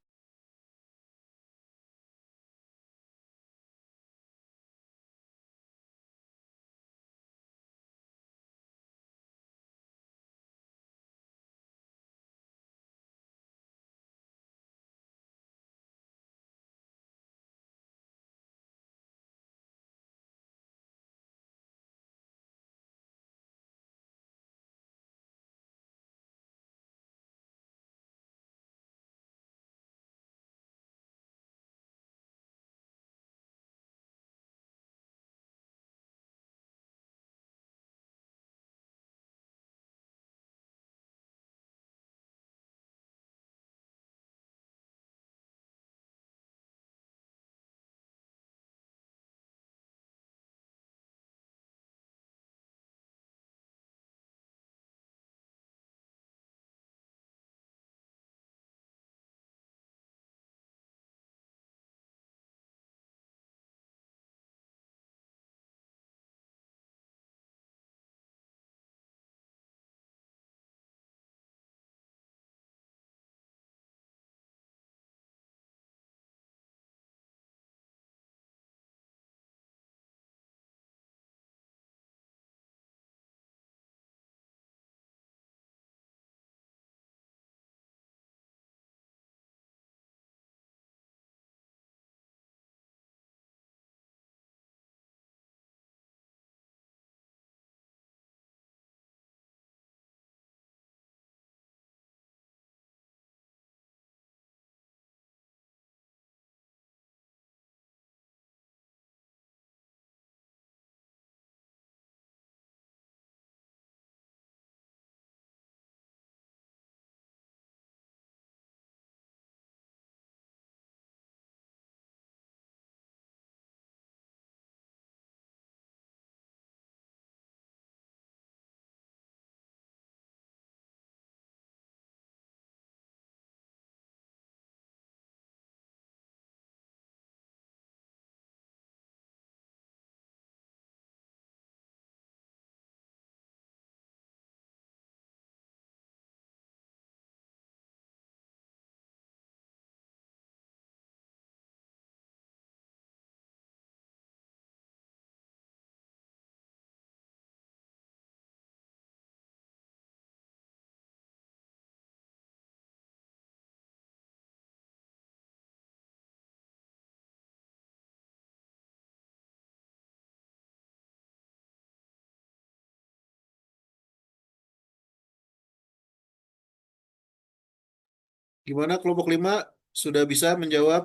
Gimana kelompok 5 sudah bisa menjawab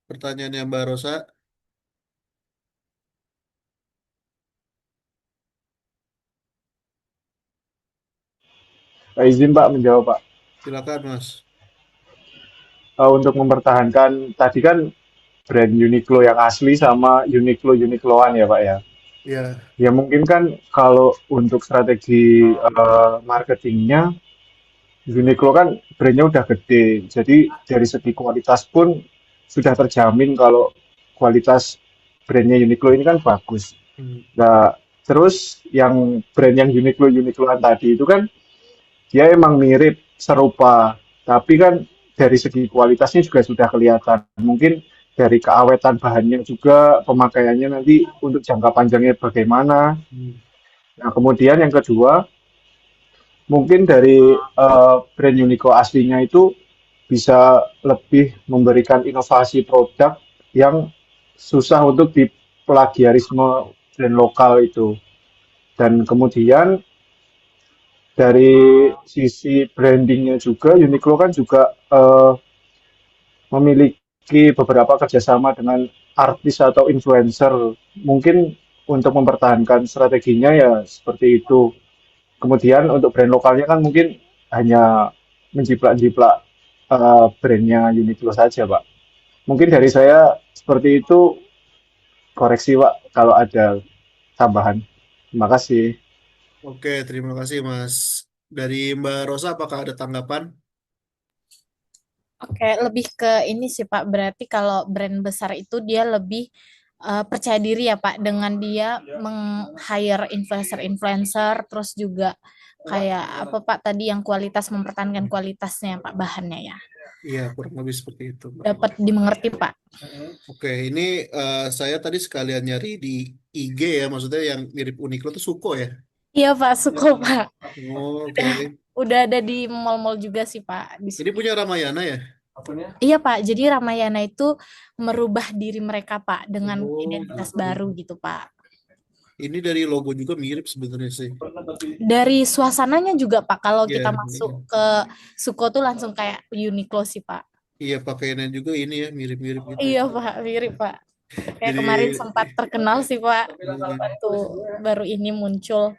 pertanyaannya Mbak Rosa? Izin Pak menjawab Pak. Silakan Mas. Untuk mempertahankan tadi kan brand Uniqlo yang asli sama Uniqlo Uniqloan ya Pak ya. Ya, Ya mungkin kan kalau untuk strategi marketingnya Uniqlo kan brandnya udah gede, jadi dari segi kualitas pun sudah terjamin kalau kualitas brandnya Uniqlo ini kan bagus. hmm, Nah, terus yang brand yang Uniqlo Uniqloan tadi itu kan dia emang mirip serupa, tapi kan dari segi kualitasnya juga sudah kelihatan. Mungkin dari keawetan bahannya juga pemakaiannya nanti untuk jangka panjangnya bagaimana. hmm, Nah, kemudian yang kedua, mungkin dari brand Uniqlo aslinya itu bisa lebih memberikan inovasi produk yang susah untuk diplagiarisme brand lokal itu. Dan kemudian dari sisi brandingnya juga, Uniqlo kan juga memiliki beberapa kerjasama dengan artis atau influencer. Mungkin untuk mempertahankan strateginya ya seperti itu. Kemudian untuk brand lokalnya kan mungkin hanya menjiplak-jiplak brandnya Uniqlo saja, Pak. Mungkin dari saya seperti itu, koreksi, Pak, kalau ada tambahan. Terima kasih. oke, terima kasih Mas. Dari Mbak Rosa, apakah ada tanggapan? Oke, lebih ke ini sih Pak. Berarti kalau brand besar itu dia lebih percaya diri ya Pak dengan dia meng-hire influencer-influencer terus juga kayak apa Pak tadi yang kualitas mempertahankan kualitasnya Pak bahannya ya. Iya, kurang lebih seperti itu, Mbak. Dapat dimengerti Pak. Oke, ini saya tadi sekalian nyari di IG ya, maksudnya yang mirip Uniqlo tuh Suko ya. Iya Pak, suka Pak. Oh, oke. Udah ada di mall-mall juga sih Pak. Ini punya Ramayana ya? Iya Pak, jadi Ramayana itu merubah diri mereka Pak dengan Oh, identitas gitu. baru gitu Pak. Ini dari logo juga mirip sebenarnya sih. Dari suasananya juga Pak, kalau Iya, kita masuk ke Suko tuh langsung kayak Uniqlo sih Pak. iya pakaiannya juga ini ya mirip-mirip gitu. Iya Pak, mirip Pak. Kayak Jadi, kemarin sempat terkenal sih Pak, hmm, waktu baru ini muncul.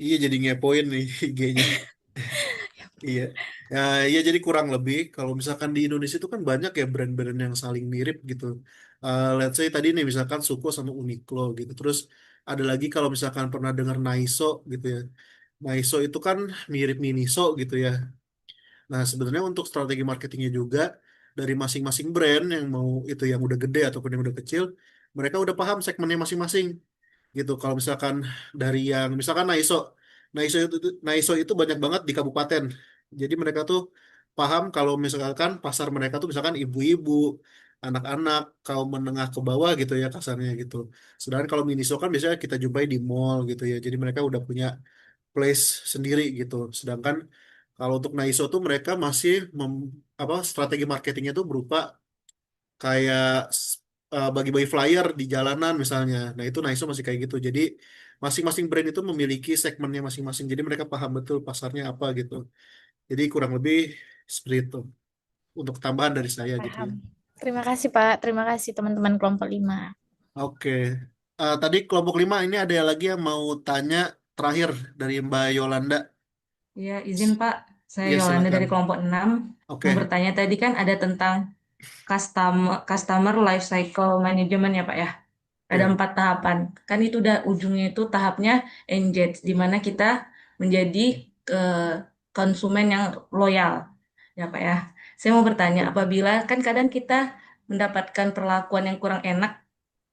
iya jadi ngepoin nih IG-nya. Iya. Ya, iya jadi kurang lebih kalau misalkan di Indonesia itu kan banyak ya brand-brand yang saling mirip gitu. Let's say tadi nih misalkan Suko sama Uniqlo gitu. Terus ada lagi kalau misalkan pernah dengar Naiso gitu ya. Naiso itu kan mirip Miniso gitu ya. Nah, sebenarnya untuk strategi marketingnya juga dari masing-masing brand yang mau itu yang udah gede ataupun yang udah kecil, mereka udah paham segmennya masing-masing gitu. Kalau misalkan dari yang misalkan Naiso, Naiso itu banyak banget di kabupaten. Jadi mereka tuh paham kalau misalkan pasar mereka tuh misalkan ibu-ibu, anak-anak, kaum menengah ke bawah gitu ya kasarnya gitu. Sedangkan kalau Miniso kan biasanya kita jumpai di mall gitu ya. Jadi mereka udah punya place sendiri gitu. Sedangkan kalau untuk Naiso tuh mereka masih strategi marketingnya tuh berupa kayak bagi-bagi flyer di jalanan misalnya. Nah, itu Naiso masih kayak gitu. Jadi masing-masing brand itu memiliki segmennya masing-masing. Jadi mereka paham betul pasarnya apa gitu. Jadi kurang lebih seperti itu. Untuk tambahan dari saya gitu Paham. ya. Terima kasih Pak, terima kasih teman-teman kelompok 5. Oke. Tadi kelompok 5 ini ada lagi yang mau tanya terakhir dari Mbak Yolanda. Ya, izin Pak, saya Iya, Yolanda silakan. dari kelompok 6 mau Oke. bertanya tadi kan ada tentang customer life cycle management ya Pak ya. Ada Ya. 4 tahapan. Kan itu udah ujungnya itu tahapnya engage, di mana kita menjadi konsumen yang loyal ya Pak ya. Saya mau bertanya, apabila kan kadang kita mendapatkan perlakuan yang kurang enak,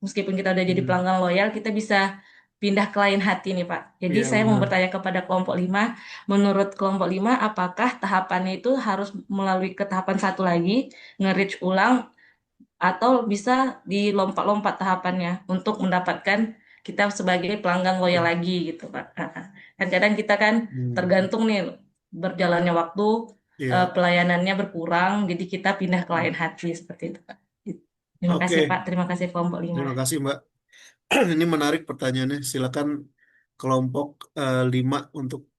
meskipun kita udah jadi Hmm. pelanggan loyal, kita bisa pindah ke lain hati nih Pak. Jadi Iya, saya mau benar. bertanya kepada kelompok 5, menurut kelompok 5, apakah tahapannya itu harus melalui ke tahapan satu lagi, nge-reach ulang, atau bisa dilompat-lompat tahapannya untuk mendapatkan kita sebagai pelanggan loyal lagi gitu Pak. Kan kadang kita kan Hmm. tergantung nih berjalannya waktu, Iya. pelayanannya berkurang, jadi kita pindah ke lain hati seperti itu Pak. Terima kasih Oke, Pak, terima kasih kelompok 5. terima kasih Mbak. Ini menarik pertanyaannya. Silakan kelompok 5 untuk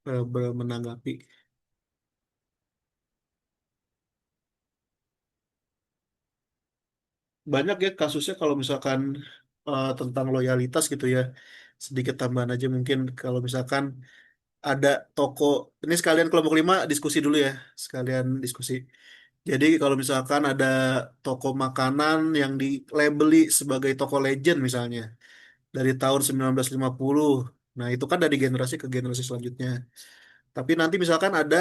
menanggapi. banyak ya kasusnya kalau misalkan tentang loyalitas gitu ya. Sedikit tambahan aja mungkin kalau misalkan ada toko, ini sekalian kelompok 5 diskusi dulu ya, sekalian diskusi. Jadi kalau misalkan ada toko makanan yang dilabeli sebagai toko legend misalnya dari tahun 1950, nah itu kan dari generasi ke generasi selanjutnya. Tapi nanti misalkan ada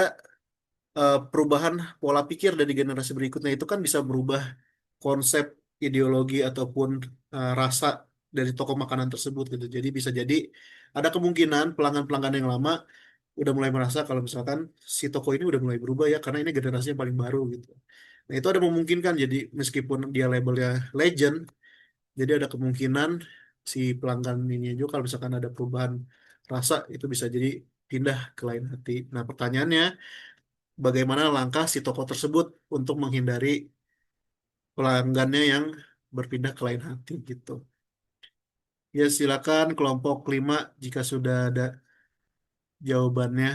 perubahan pola pikir dari generasi berikutnya, itu kan bisa merubah konsep, ideologi ataupun rasa dari toko makanan tersebut gitu. Jadi bisa jadi ada kemungkinan pelanggan-pelanggan yang lama udah mulai merasa kalau misalkan si toko ini udah mulai berubah ya karena ini generasi yang paling baru gitu. Nah, itu ada memungkinkan jadi meskipun dia labelnya legend, jadi ada kemungkinan si pelanggan ini juga kalau misalkan ada perubahan rasa itu bisa jadi pindah ke lain hati. Nah, pertanyaannya bagaimana langkah si toko tersebut untuk menghindari pelanggannya yang berpindah ke lain hati gitu. Ya, silakan kelompok 5 jika sudah ada jawabannya.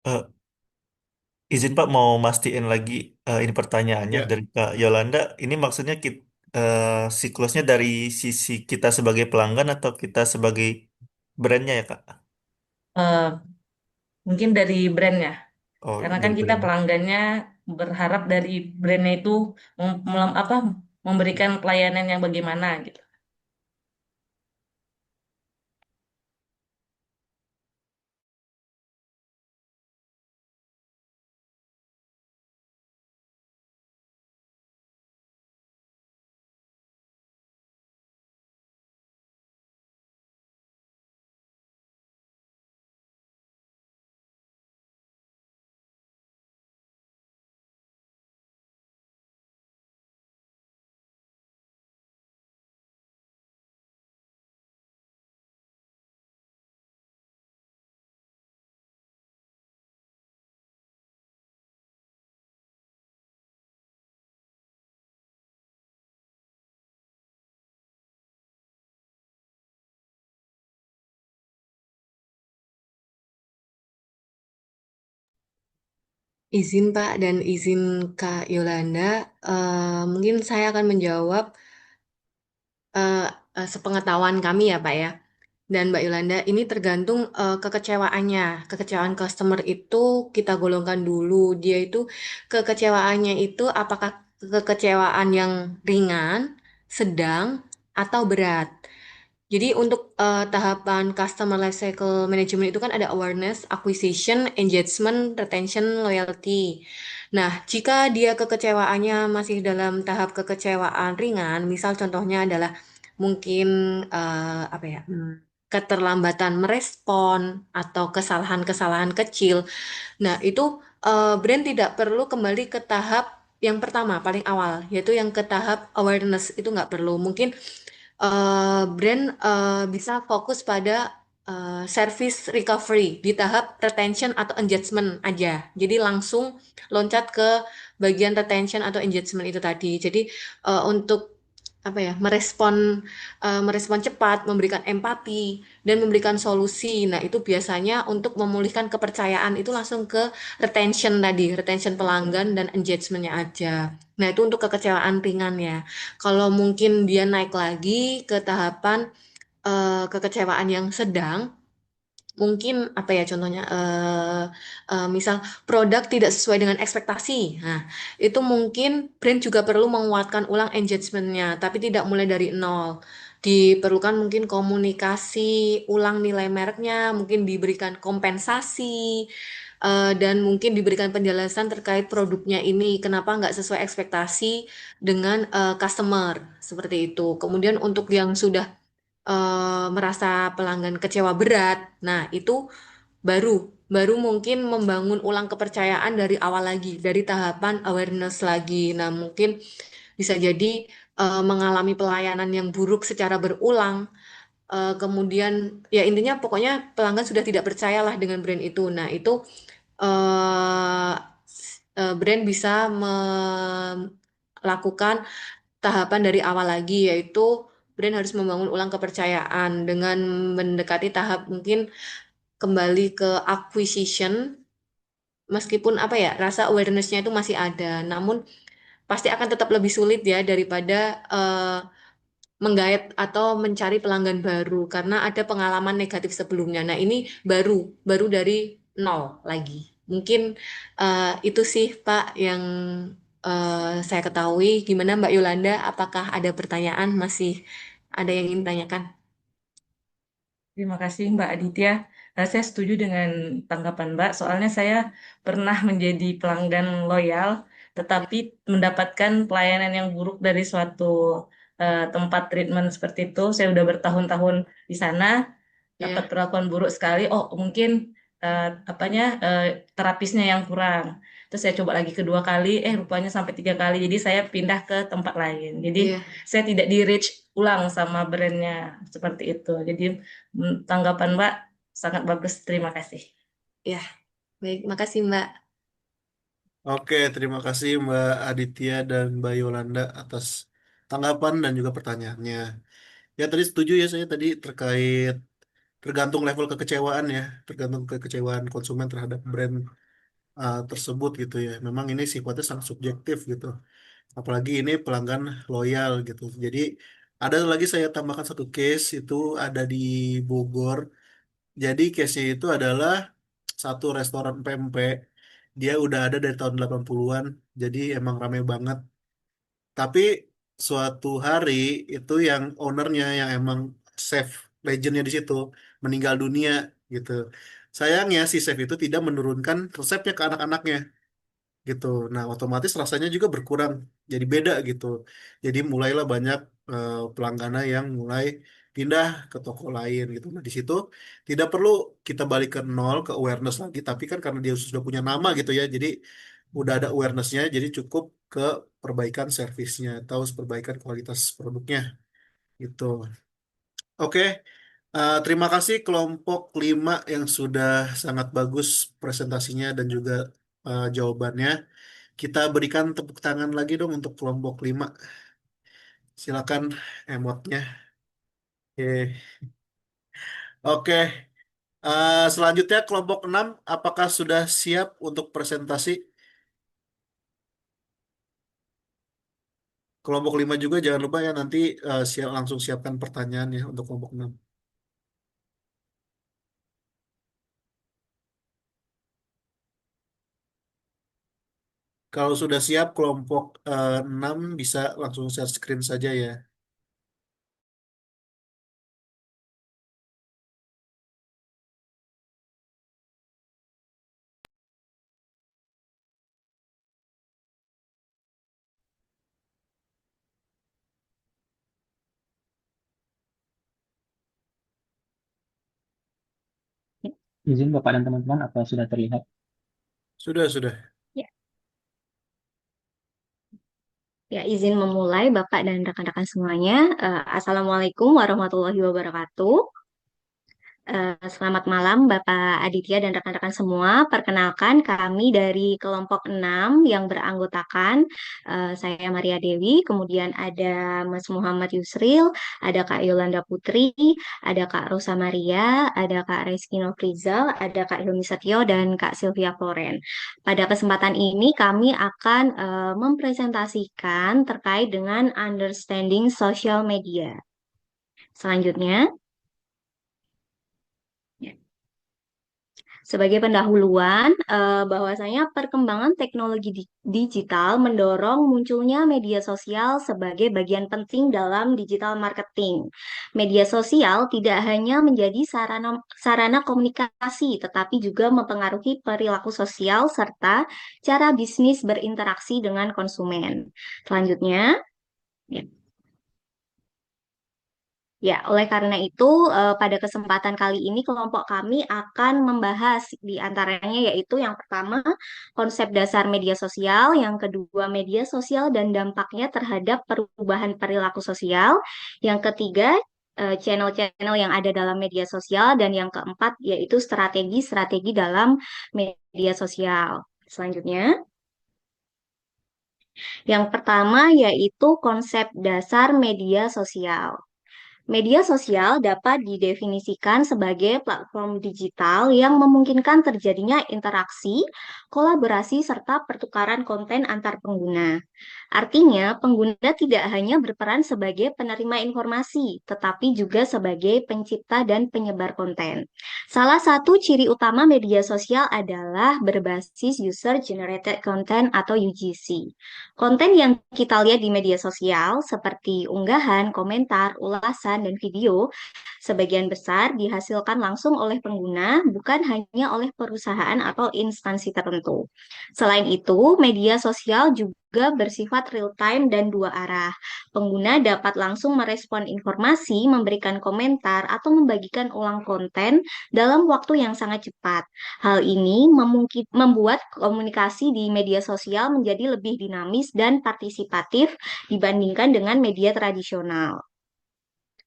Eh, izin Pak mau mastiin lagi ini pertanyaannya Ya, dari Kak Yolanda. Ini maksudnya siklusnya dari sisi kita sebagai pelanggan atau kita sebagai brandnya ya Kak? Eh, Mungkin dari brandnya, Oh, karena kan dari kita brand. pelanggannya berharap dari brandnya itu memberikan pelayanan yang bagaimana gitu. Izin Pak dan izin Kak Yolanda, mungkin saya akan menjawab eh, sepengetahuan kami ya Pak ya. Dan Mbak Yolanda, ini tergantung kekecewaannya. Kekecewaan customer itu kita golongkan dulu. Dia itu kekecewaannya itu apakah kekecewaan yang ringan, sedang, atau berat. Jadi untuk tahapan customer life cycle management itu kan ada awareness, acquisition, engagement, retention, loyalty. Nah, jika dia kekecewaannya masih dalam tahap kekecewaan ringan, misal contohnya adalah mungkin apa ya, keterlambatan merespon atau kesalahan-kesalahan kecil. Nah, itu brand tidak perlu kembali ke tahap yang pertama, paling awal, yaitu yang ke tahap awareness itu nggak perlu. Mungkin brand bisa fokus pada service recovery di tahap retention atau engagement aja. Jadi langsung loncat ke bagian retention atau engagement itu tadi. Jadi untuk apa ya merespon cepat, memberikan empati dan memberikan solusi. Nah, itu biasanya untuk memulihkan kepercayaan itu langsung ke retention tadi, retention pelanggan dan engagementnya aja. Nah, itu untuk kekecewaan ringan ya. Kalau mungkin dia naik lagi ke tahapan kekecewaan yang sedang, mungkin apa ya contohnya, misal produk tidak sesuai dengan ekspektasi. Nah, itu mungkin brand juga perlu menguatkan ulang engagement-nya, tapi tidak mulai dari nol. Diperlukan mungkin komunikasi ulang nilai mereknya, mungkin diberikan kompensasi, dan mungkin diberikan penjelasan terkait produknya ini, kenapa nggak sesuai ekspektasi dengan customer, seperti itu. Kemudian untuk yang sudah merasa pelanggan kecewa berat, nah itu baru baru mungkin membangun ulang kepercayaan dari awal lagi, dari tahapan awareness lagi. Nah, mungkin bisa jadi mengalami pelayanan yang buruk secara berulang. Kemudian ya intinya pokoknya pelanggan sudah tidak percayalah dengan brand itu. Nah, itu eh, brand bisa melakukan tahapan dari awal lagi, yaitu brand harus membangun ulang kepercayaan dengan mendekati tahap mungkin kembali ke acquisition, meskipun apa ya rasa awareness-nya itu masih ada, namun pasti akan tetap lebih sulit ya daripada menggait atau mencari pelanggan baru karena ada pengalaman negatif sebelumnya. Nah, ini baru dari nol lagi. Mungkin itu sih Pak yang saya ketahui. Gimana Mbak Yolanda? Apakah ada pertanyaan? Masih ada yang ingin tanyakan? Terima kasih Mbak Aditya. Saya setuju dengan tanggapan Mbak, soalnya saya pernah menjadi pelanggan loyal, tetapi mendapatkan pelayanan yang buruk dari suatu tempat treatment seperti itu. Saya udah bertahun-tahun di sana, dapat Ya, perlakuan buruk sekali. Oh, mungkin terapisnya yang kurang. Terus saya coba lagi kedua kali, rupanya sampai 3 kali. Jadi saya pindah ke tempat lain. Jadi iya, saya tidak di reach ulang sama brandnya seperti itu. Jadi tanggapan Mbak sangat bagus. Terima kasih. ya. Baik, makasih Mbak. Oke, terima kasih Mbak Aditya dan Mbak Yolanda atas tanggapan dan juga pertanyaannya. Ya tadi setuju ya saya tadi terkait tergantung level kekecewaan ya, tergantung kekecewaan konsumen terhadap brand tersebut gitu ya. Memang ini sifatnya sangat subjektif gitu. Apalagi ini pelanggan loyal gitu. Jadi ada lagi saya tambahkan satu case itu ada di Bogor. Jadi case-nya itu adalah satu restoran pempek. Dia udah ada dari tahun 80-an. Jadi emang rame banget. Tapi suatu hari itu yang ownernya yang emang chef legendnya di situ meninggal dunia gitu. Sayangnya si chef itu tidak menurunkan resepnya ke anak-anaknya gitu. Nah, otomatis rasanya juga berkurang, jadi beda gitu. Jadi mulailah banyak pelanggan yang mulai pindah ke toko lain gitu. Nah, di situ tidak perlu kita balik ke nol ke awareness lagi, tapi kan karena dia sudah punya nama gitu ya, jadi udah ada awarenessnya, jadi cukup ke perbaikan servisnya atau perbaikan kualitas produknya gitu. Oke, terima kasih kelompok 5 yang sudah sangat bagus presentasinya dan juga jawabannya. Kita berikan tepuk tangan lagi dong untuk kelompok 5. Silakan emotnya. Oke. Oke. Selanjutnya kelompok 6, apakah sudah siap untuk presentasi? Kelompok 5 juga jangan lupa ya nanti langsung siapkan pertanyaan ya untuk kelompok 6. Kalau sudah siap kelompok 6 bisa langsung share screen saja ya. Izin Bapak dan teman-teman, apa sudah terlihat? Sudah, sudah. Ya, ya, izin memulai Bapak dan rekan-rekan semuanya. Assalamualaikum warahmatullahi wabarakatuh. Selamat malam Bapak Aditya dan rekan-rekan semua. Perkenalkan kami dari kelompok 6 yang beranggotakan saya Maria Dewi, kemudian ada Mas Muhammad Yusril, ada Kak Yolanda Putri, ada Kak Rosa Maria, ada Kak Reski Nofrizal, ada Kak Hilmi Setio, dan Kak Sylvia Floren. Pada kesempatan ini kami akan mempresentasikan terkait dengan understanding social media. Selanjutnya. Sebagai pendahuluan, bahwasanya perkembangan teknologi digital mendorong munculnya media sosial sebagai bagian penting dalam digital marketing. Media sosial tidak hanya menjadi sarana sarana komunikasi, tetapi juga mempengaruhi perilaku sosial serta cara bisnis berinteraksi dengan konsumen. Selanjutnya, ya. Ya, oleh karena itu, pada kesempatan kali ini kelompok kami akan membahas di antaranya yaitu yang pertama, konsep dasar media sosial, yang kedua, media sosial dan dampaknya terhadap perubahan perilaku sosial, yang ketiga, channel-channel yang ada dalam media sosial, dan yang keempat yaitu strategi-strategi dalam media sosial. Selanjutnya, yang pertama yaitu konsep dasar media sosial. Media sosial dapat didefinisikan sebagai platform digital yang memungkinkan terjadinya interaksi, kolaborasi, serta pertukaran konten antar pengguna. Artinya, pengguna tidak hanya berperan sebagai penerima informasi, tetapi juga sebagai pencipta dan penyebar konten. Salah satu ciri utama media sosial adalah berbasis user generated content atau UGC. Konten yang kita lihat di media sosial seperti unggahan, komentar, ulasan, dan video sebagian besar dihasilkan langsung oleh pengguna, bukan hanya oleh perusahaan atau instansi tertentu. Selain itu, media sosial juga bersifat real-time dan dua arah. Pengguna dapat langsung merespon informasi, memberikan komentar, atau membagikan ulang konten dalam waktu yang sangat cepat. Hal ini membuat komunikasi di media sosial menjadi lebih dinamis dan partisipatif dibandingkan dengan media tradisional.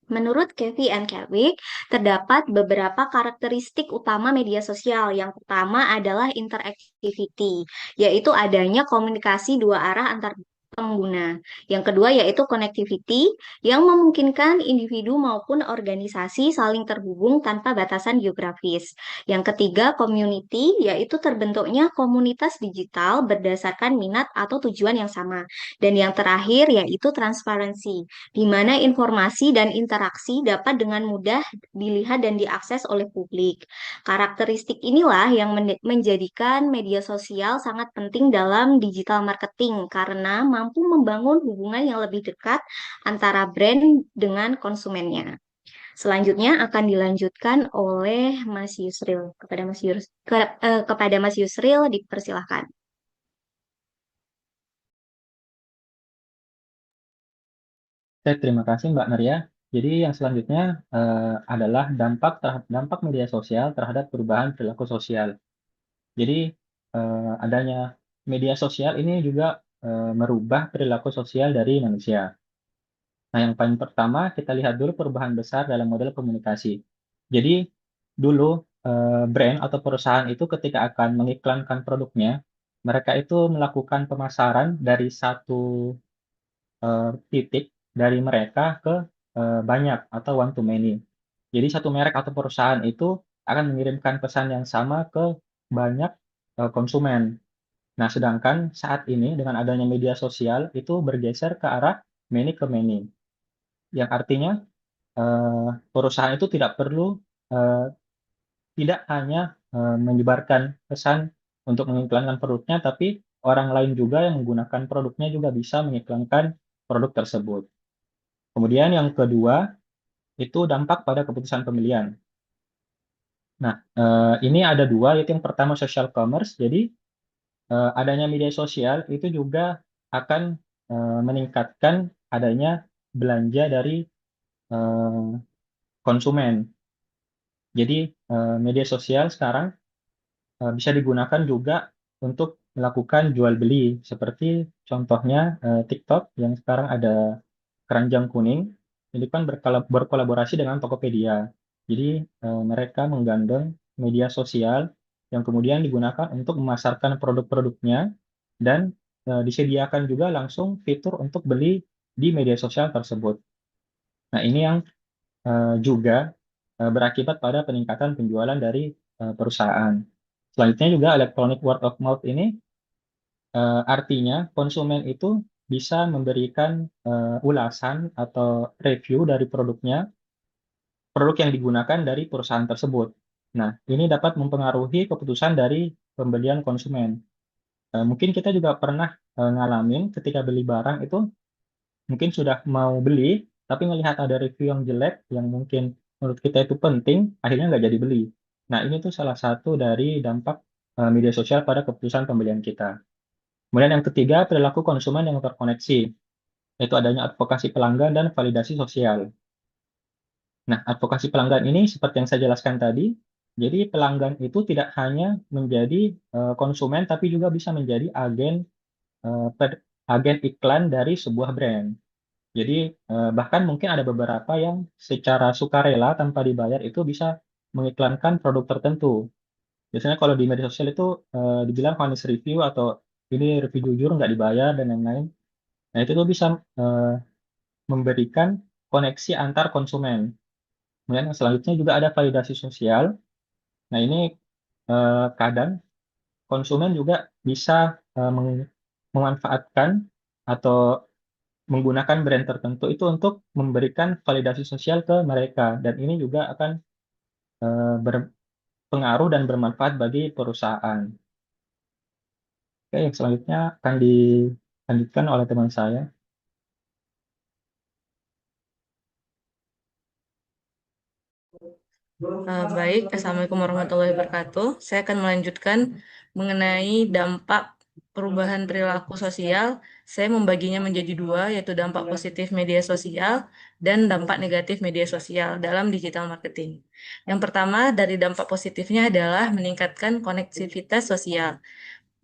Menurut Kevi and Kerwick, terdapat beberapa karakteristik utama media sosial. Yang pertama adalah interactivity, yaitu adanya komunikasi dua arah antar pengguna. Yang kedua yaitu connectivity, yang memungkinkan individu maupun organisasi saling terhubung tanpa batasan geografis. Yang ketiga, community, yaitu terbentuknya komunitas digital berdasarkan minat atau tujuan yang sama. Dan yang terakhir yaitu transparansi, di mana informasi dan interaksi dapat dengan mudah dilihat dan diakses oleh publik. Karakteristik inilah yang menjadikan media sosial sangat penting dalam digital marketing karena mampu membangun hubungan yang lebih dekat antara brand dengan konsumennya. Selanjutnya akan dilanjutkan oleh Mas Yusril. Kepada Mas Yusril dipersilahkan. Oke, terima kasih Mbak Maria. Jadi yang selanjutnya adalah dampak media sosial terhadap perubahan perilaku sosial. Jadi adanya media sosial ini juga merubah perilaku sosial dari manusia. Nah, yang paling pertama kita lihat dulu perubahan besar dalam model komunikasi. Jadi dulu brand atau perusahaan itu ketika akan mengiklankan produknya, mereka itu melakukan pemasaran dari satu titik dari mereka ke banyak atau one to many. Jadi satu merek atau perusahaan itu akan mengirimkan pesan yang sama ke banyak konsumen. Nah, sedangkan saat ini dengan adanya media sosial itu bergeser ke arah many ke many, yang artinya perusahaan itu tidak hanya menyebarkan pesan untuk mengiklankan produknya, tapi orang lain juga yang menggunakan produknya juga bisa mengiklankan produk tersebut. Kemudian yang kedua itu dampak pada keputusan pemilihan. Nah, ini ada dua, yaitu yang pertama social commerce. Jadi adanya media sosial itu juga akan meningkatkan adanya belanja dari konsumen. Jadi media sosial sekarang bisa digunakan juga untuk melakukan jual beli, seperti contohnya TikTok yang sekarang ada keranjang kuning, ini kan berkolaborasi dengan Tokopedia. Jadi mereka menggandeng media sosial yang kemudian digunakan untuk memasarkan produk-produknya dan disediakan juga langsung fitur untuk beli di media sosial tersebut. Nah, ini yang juga berakibat pada peningkatan penjualan dari perusahaan. Selanjutnya juga electronic word of mouth ini artinya konsumen itu bisa memberikan ulasan atau review dari produk yang digunakan dari perusahaan tersebut. Nah, ini dapat mempengaruhi keputusan dari pembelian konsumen. Mungkin kita juga pernah ngalamin ketika beli barang itu mungkin sudah mau beli, tapi melihat ada review yang jelek, yang mungkin menurut kita itu penting, akhirnya nggak jadi beli. Nah, ini tuh salah satu dari dampak media sosial pada keputusan pembelian kita. Kemudian yang ketiga, perilaku konsumen yang terkoneksi, yaitu adanya advokasi pelanggan dan validasi sosial. Nah, advokasi pelanggan ini seperti yang saya jelaskan tadi, jadi pelanggan itu tidak hanya menjadi konsumen, tapi juga bisa menjadi agen iklan dari sebuah brand. Jadi bahkan mungkin ada beberapa yang secara sukarela tanpa dibayar itu bisa mengiklankan produk tertentu. Biasanya kalau di media sosial itu dibilang honest review atau ini review jujur nggak dibayar dan lain-lain. Nah itu tuh bisa eh, memberikan koneksi antar konsumen. Kemudian yang selanjutnya juga ada validasi sosial. Nah ini kadang konsumen juga bisa memanfaatkan atau menggunakan brand tertentu itu untuk memberikan validasi sosial ke mereka dan ini juga akan berpengaruh dan bermanfaat bagi perusahaan. Oke, yang selanjutnya akan dilanjutkan oleh teman saya. Baik, Assalamualaikum warahmatullahi wabarakatuh. Saya akan melanjutkan mengenai dampak perubahan perilaku sosial. Saya membaginya menjadi dua, yaitu dampak positif media sosial dan dampak negatif media sosial dalam digital marketing. Yang pertama, dari dampak positifnya adalah meningkatkan konektivitas sosial.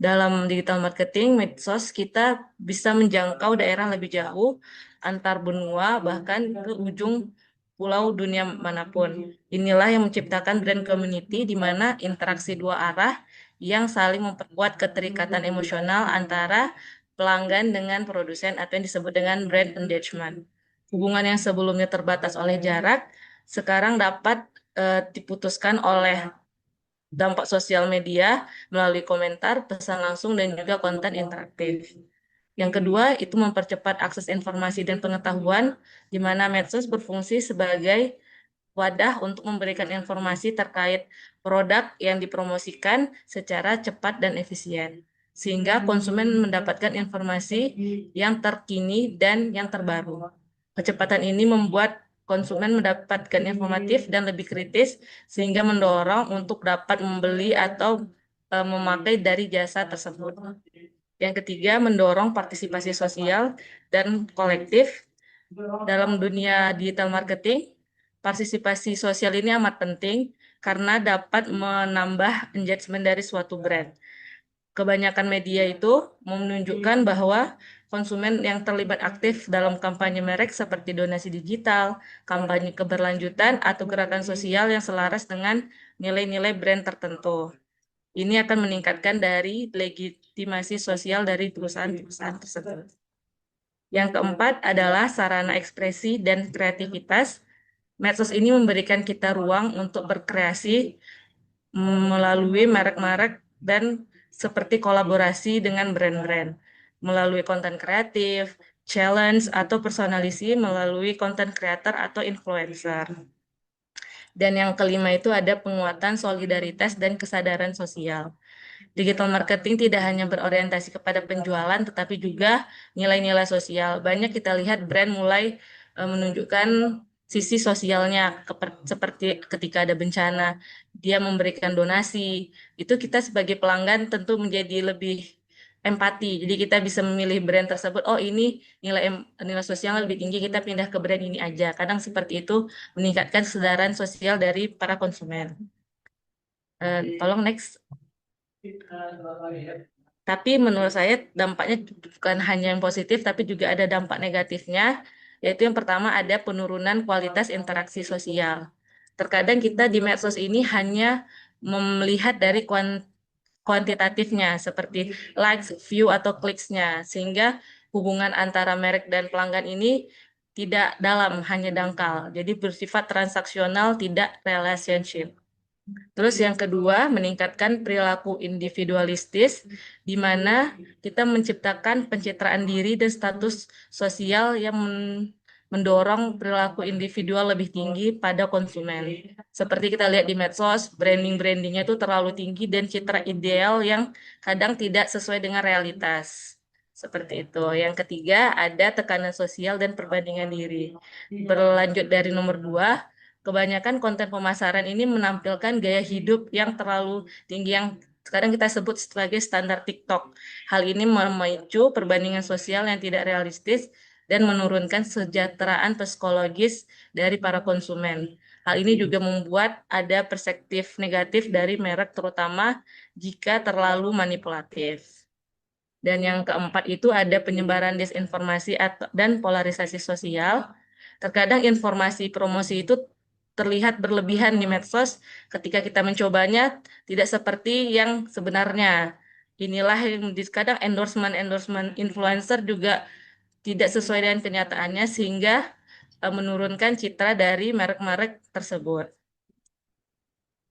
Dalam digital marketing, medsos kita bisa menjangkau daerah lebih jauh, antar benua, bahkan ke ujung pulau dunia manapun. Inilah yang menciptakan brand community di mana interaksi dua arah yang saling memperkuat keterikatan emosional antara pelanggan dengan produsen atau yang disebut dengan brand engagement. Hubungan yang sebelumnya terbatas oleh jarak, sekarang dapat diputuskan oleh dampak sosial media melalui komentar, pesan langsung, dan juga konten interaktif. Yang kedua, itu mempercepat akses informasi dan pengetahuan, di mana medsos berfungsi sebagai wadah untuk memberikan informasi terkait produk yang dipromosikan secara cepat dan efisien, sehingga konsumen mendapatkan informasi yang terkini dan yang terbaru. Kecepatan ini membuat konsumen mendapatkan informatif dan lebih kritis, sehingga mendorong untuk dapat membeli atau memakai dari jasa tersebut. Yang ketiga, mendorong partisipasi sosial dan kolektif. Dalam dunia digital marketing, partisipasi sosial ini amat penting karena dapat menambah engagement dari suatu brand. Kebanyakan media itu menunjukkan bahwa konsumen yang terlibat aktif dalam kampanye merek seperti donasi digital, kampanye keberlanjutan, atau gerakan sosial yang selaras dengan nilai-nilai brand tertentu. Ini akan meningkatkan dari legitimasi sosial dari perusahaan-perusahaan tersebut. Yang keempat adalah sarana ekspresi dan kreativitas. Medsos ini memberikan kita ruang untuk berkreasi melalui merek-merek dan seperti kolaborasi dengan brand-brand, melalui konten kreatif, challenge, atau personalisasi melalui konten creator atau influencer. Dan yang kelima itu ada penguatan solidaritas dan kesadaran sosial. Digital marketing tidak hanya berorientasi kepada penjualan, tetapi juga nilai-nilai sosial. Banyak kita lihat brand mulai menunjukkan sisi sosialnya, seperti ketika ada bencana, dia memberikan donasi. Itu kita sebagai pelanggan tentu menjadi lebih empati. Jadi kita bisa memilih brand tersebut, oh ini nilai sosialnya lebih tinggi, kita pindah ke brand ini aja. Kadang seperti itu meningkatkan kesadaran sosial dari para konsumen. Tolong next. Tapi menurut saya dampaknya bukan hanya yang positif, tapi juga ada dampak negatifnya, yaitu yang pertama ada penurunan kualitas interaksi sosial. Terkadang kita di medsos ini hanya melihat dari kuantitatifnya, seperti likes, view, atau kliksnya, sehingga hubungan antara merek dan pelanggan ini tidak dalam, hanya dangkal. Jadi bersifat transaksional, tidak relationship. Terus yang kedua, meningkatkan perilaku individualistis, di mana kita menciptakan pencitraan diri dan status sosial yang mendorong perilaku individual lebih tinggi pada konsumen. Seperti kita lihat di medsos, branding-brandingnya itu terlalu tinggi dan citra ideal yang kadang tidak sesuai dengan realitas. Seperti itu. Yang ketiga, ada tekanan sosial dan perbandingan diri. Berlanjut dari nomor 2, kebanyakan konten pemasaran ini menampilkan gaya hidup yang terlalu tinggi yang sekarang kita sebut sebagai standar TikTok. Hal ini memicu perbandingan sosial yang tidak realistis dan menurunkan kesejahteraan psikologis dari para konsumen. Hal ini juga membuat ada perspektif negatif dari merek, terutama jika terlalu manipulatif. Dan yang keempat itu ada penyebaran disinformasi dan polarisasi sosial. Terkadang informasi promosi itu terlihat berlebihan di medsos ketika kita mencobanya tidak seperti yang sebenarnya. Inilah yang kadang endorsement influencer juga tidak sesuai dengan kenyataannya sehingga menurunkan citra dari merek-merek tersebut.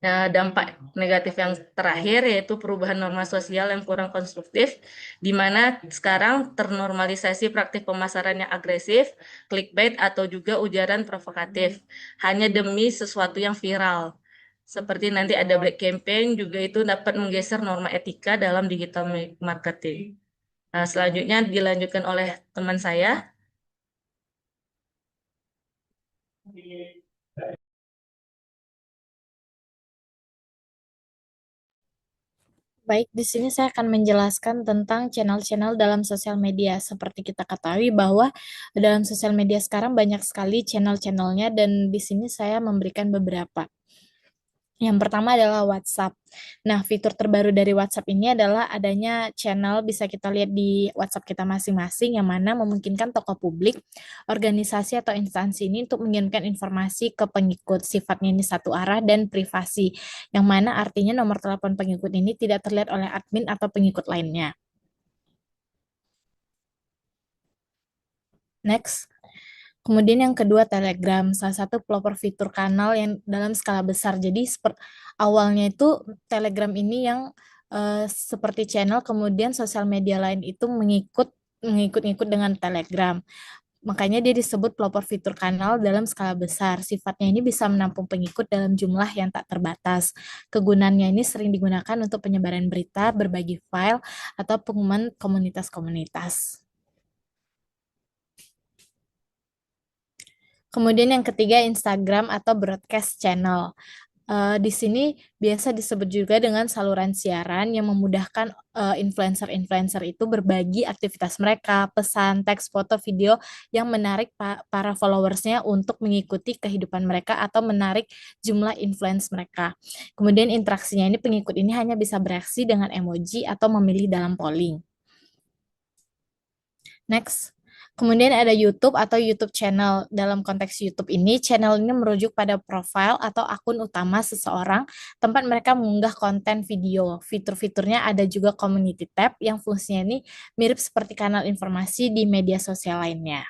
Nah, dampak negatif yang terakhir yaitu perubahan norma sosial yang kurang konstruktif, di mana sekarang ternormalisasi praktik pemasaran yang agresif, clickbait, atau juga ujaran provokatif, hanya demi sesuatu yang viral. Seperti nanti ada black campaign, juga itu dapat menggeser norma etika dalam digital marketing. Nah, selanjutnya dilanjutkan oleh teman saya. Baik, di sini saya akan menjelaskan tentang channel-channel dalam sosial media. Seperti kita ketahui bahwa dalam sosial media sekarang banyak sekali channel-channelnya dan di sini saya memberikan beberapa. Yang pertama adalah WhatsApp. Nah, fitur terbaru dari WhatsApp ini adalah adanya channel bisa kita lihat di WhatsApp kita masing-masing yang mana memungkinkan tokoh publik, organisasi atau instansi ini untuk mengirimkan informasi ke pengikut. Sifatnya ini satu arah dan privasi, yang mana artinya nomor telepon pengikut ini tidak terlihat oleh admin atau pengikut lainnya. Next. Kemudian yang kedua Telegram, salah satu pelopor fitur kanal yang dalam skala besar. Jadi awalnya itu Telegram ini yang seperti channel, kemudian sosial media lain itu mengikut dengan Telegram. Makanya dia disebut pelopor fitur kanal dalam skala besar. Sifatnya ini bisa menampung pengikut dalam jumlah yang tak terbatas. Kegunaannya ini sering digunakan untuk penyebaran berita, berbagi file, atau pengumuman komunitas-komunitas. Kemudian yang ketiga Instagram atau broadcast channel. Di sini biasa disebut juga dengan saluran siaran yang memudahkan influencer-influencer itu berbagi aktivitas mereka, pesan, teks, foto, video yang menarik para followersnya untuk mengikuti kehidupan mereka atau menarik jumlah influence mereka. Kemudian interaksinya ini pengikut ini hanya bisa bereaksi dengan emoji atau memilih dalam polling. Next. Kemudian ada YouTube atau YouTube channel. Dalam konteks YouTube ini, channel ini merujuk pada profil atau akun utama seseorang, tempat mereka mengunggah konten video. Fitur-fiturnya ada juga community tab yang fungsinya ini mirip seperti kanal informasi di media sosial lainnya.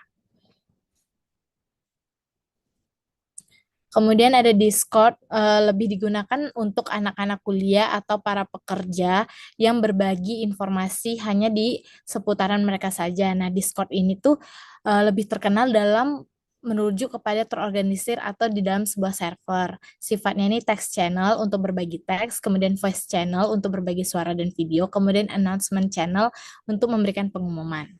Kemudian ada Discord, lebih digunakan untuk anak-anak kuliah atau para pekerja yang berbagi informasi hanya di seputaran mereka saja. Nah, Discord ini tuh lebih terkenal dalam merujuk kepada terorganisir atau di dalam sebuah server. Sifatnya ini text channel untuk berbagi teks, kemudian voice channel untuk berbagi suara dan video, kemudian announcement channel untuk memberikan pengumuman.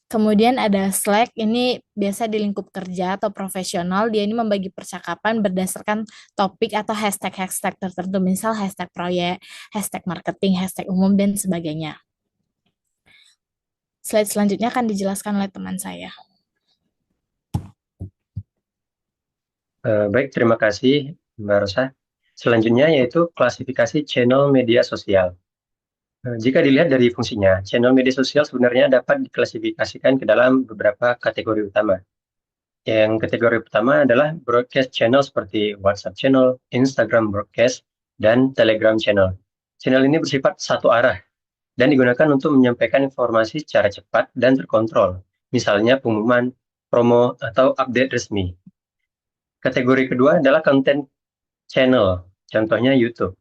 Kemudian ada Slack, ini biasa di lingkup kerja atau profesional, dia ini membagi percakapan berdasarkan topik atau hashtag-hashtag tertentu, misal hashtag proyek, hashtag marketing, hashtag umum, dan sebagainya. Slide selanjutnya akan dijelaskan oleh teman saya. Baik, terima kasih Mbak Rosa. Selanjutnya yaitu klasifikasi channel media sosial. Jika dilihat dari fungsinya, channel media sosial sebenarnya dapat diklasifikasikan ke dalam beberapa kategori utama. Yang kategori pertama adalah broadcast channel seperti WhatsApp channel, Instagram broadcast, dan Telegram channel. Channel ini bersifat satu arah dan digunakan untuk menyampaikan informasi secara cepat dan terkontrol, misalnya pengumuman, promo, atau update resmi. Kategori kedua adalah content channel, contohnya YouTube.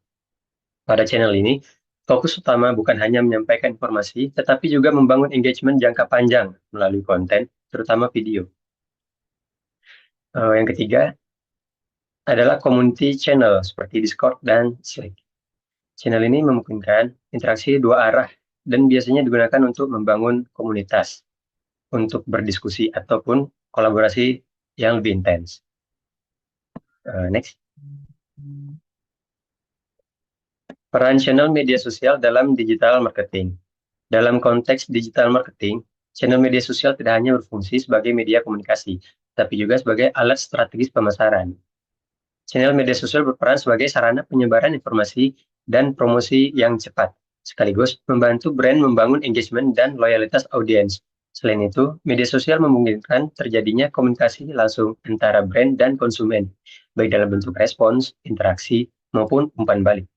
Pada channel ini, Fokus utama bukan hanya menyampaikan informasi, tetapi juga membangun engagement jangka panjang melalui konten, terutama video. Yang ketiga adalah community channel seperti Discord dan Slack. Channel ini memungkinkan interaksi dua arah dan biasanya digunakan untuk membangun komunitas, untuk berdiskusi ataupun kolaborasi yang lebih intens. Next. Peran channel media sosial dalam digital marketing. Dalam konteks digital marketing, channel media sosial tidak hanya berfungsi sebagai media komunikasi, tapi juga sebagai alat strategis pemasaran. Channel media sosial berperan sebagai sarana penyebaran informasi dan promosi yang cepat, sekaligus membantu brand membangun engagement dan loyalitas audiens. Selain itu, media sosial memungkinkan terjadinya komunikasi langsung antara brand dan konsumen, baik dalam bentuk respons, interaksi, maupun umpan balik.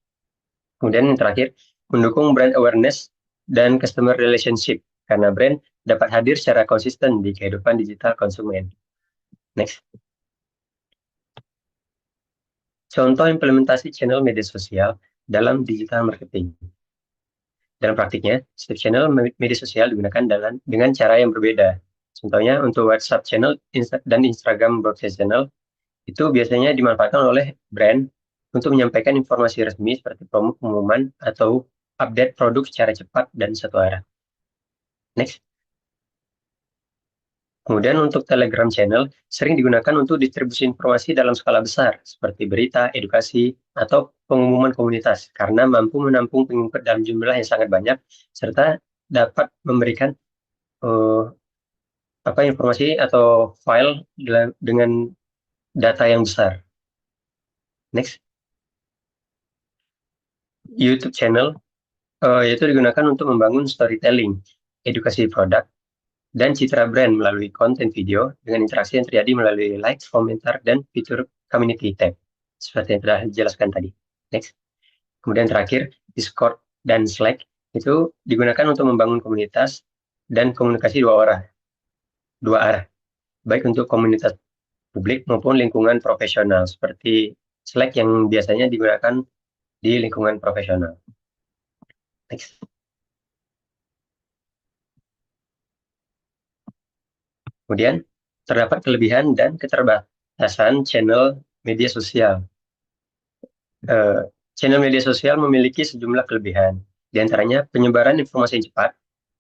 Kemudian yang terakhir, mendukung brand awareness dan customer relationship, karena brand dapat hadir secara konsisten di kehidupan digital konsumen. Next. Contoh implementasi channel media sosial dalam digital marketing. Dalam praktiknya, setiap channel media sosial digunakan dengan cara yang berbeda. Contohnya untuk WhatsApp channel dan Instagram broadcast channel, itu biasanya dimanfaatkan oleh brand untuk menyampaikan informasi resmi seperti pengumuman atau update produk secara cepat dan satu arah. Next. Kemudian untuk Telegram channel sering digunakan untuk distribusi informasi dalam skala besar seperti berita, edukasi, atau pengumuman komunitas karena mampu menampung pengikut dalam jumlah yang sangat banyak serta dapat memberikan informasi atau file dengan data yang besar. Next. YouTube channel yaitu digunakan untuk membangun storytelling, edukasi produk, dan citra brand melalui konten video dengan interaksi yang terjadi melalui like, komentar, dan fitur community tab, seperti yang telah dijelaskan tadi. Next. Kemudian terakhir, Discord dan Slack itu digunakan untuk membangun komunitas dan komunikasi dua arah, baik untuk komunitas publik maupun lingkungan profesional, seperti Slack yang biasanya digunakan di lingkungan profesional. Next. Kemudian, terdapat kelebihan dan keterbatasan channel media sosial. Channel media sosial memiliki sejumlah kelebihan, di antaranya penyebaran informasi yang cepat,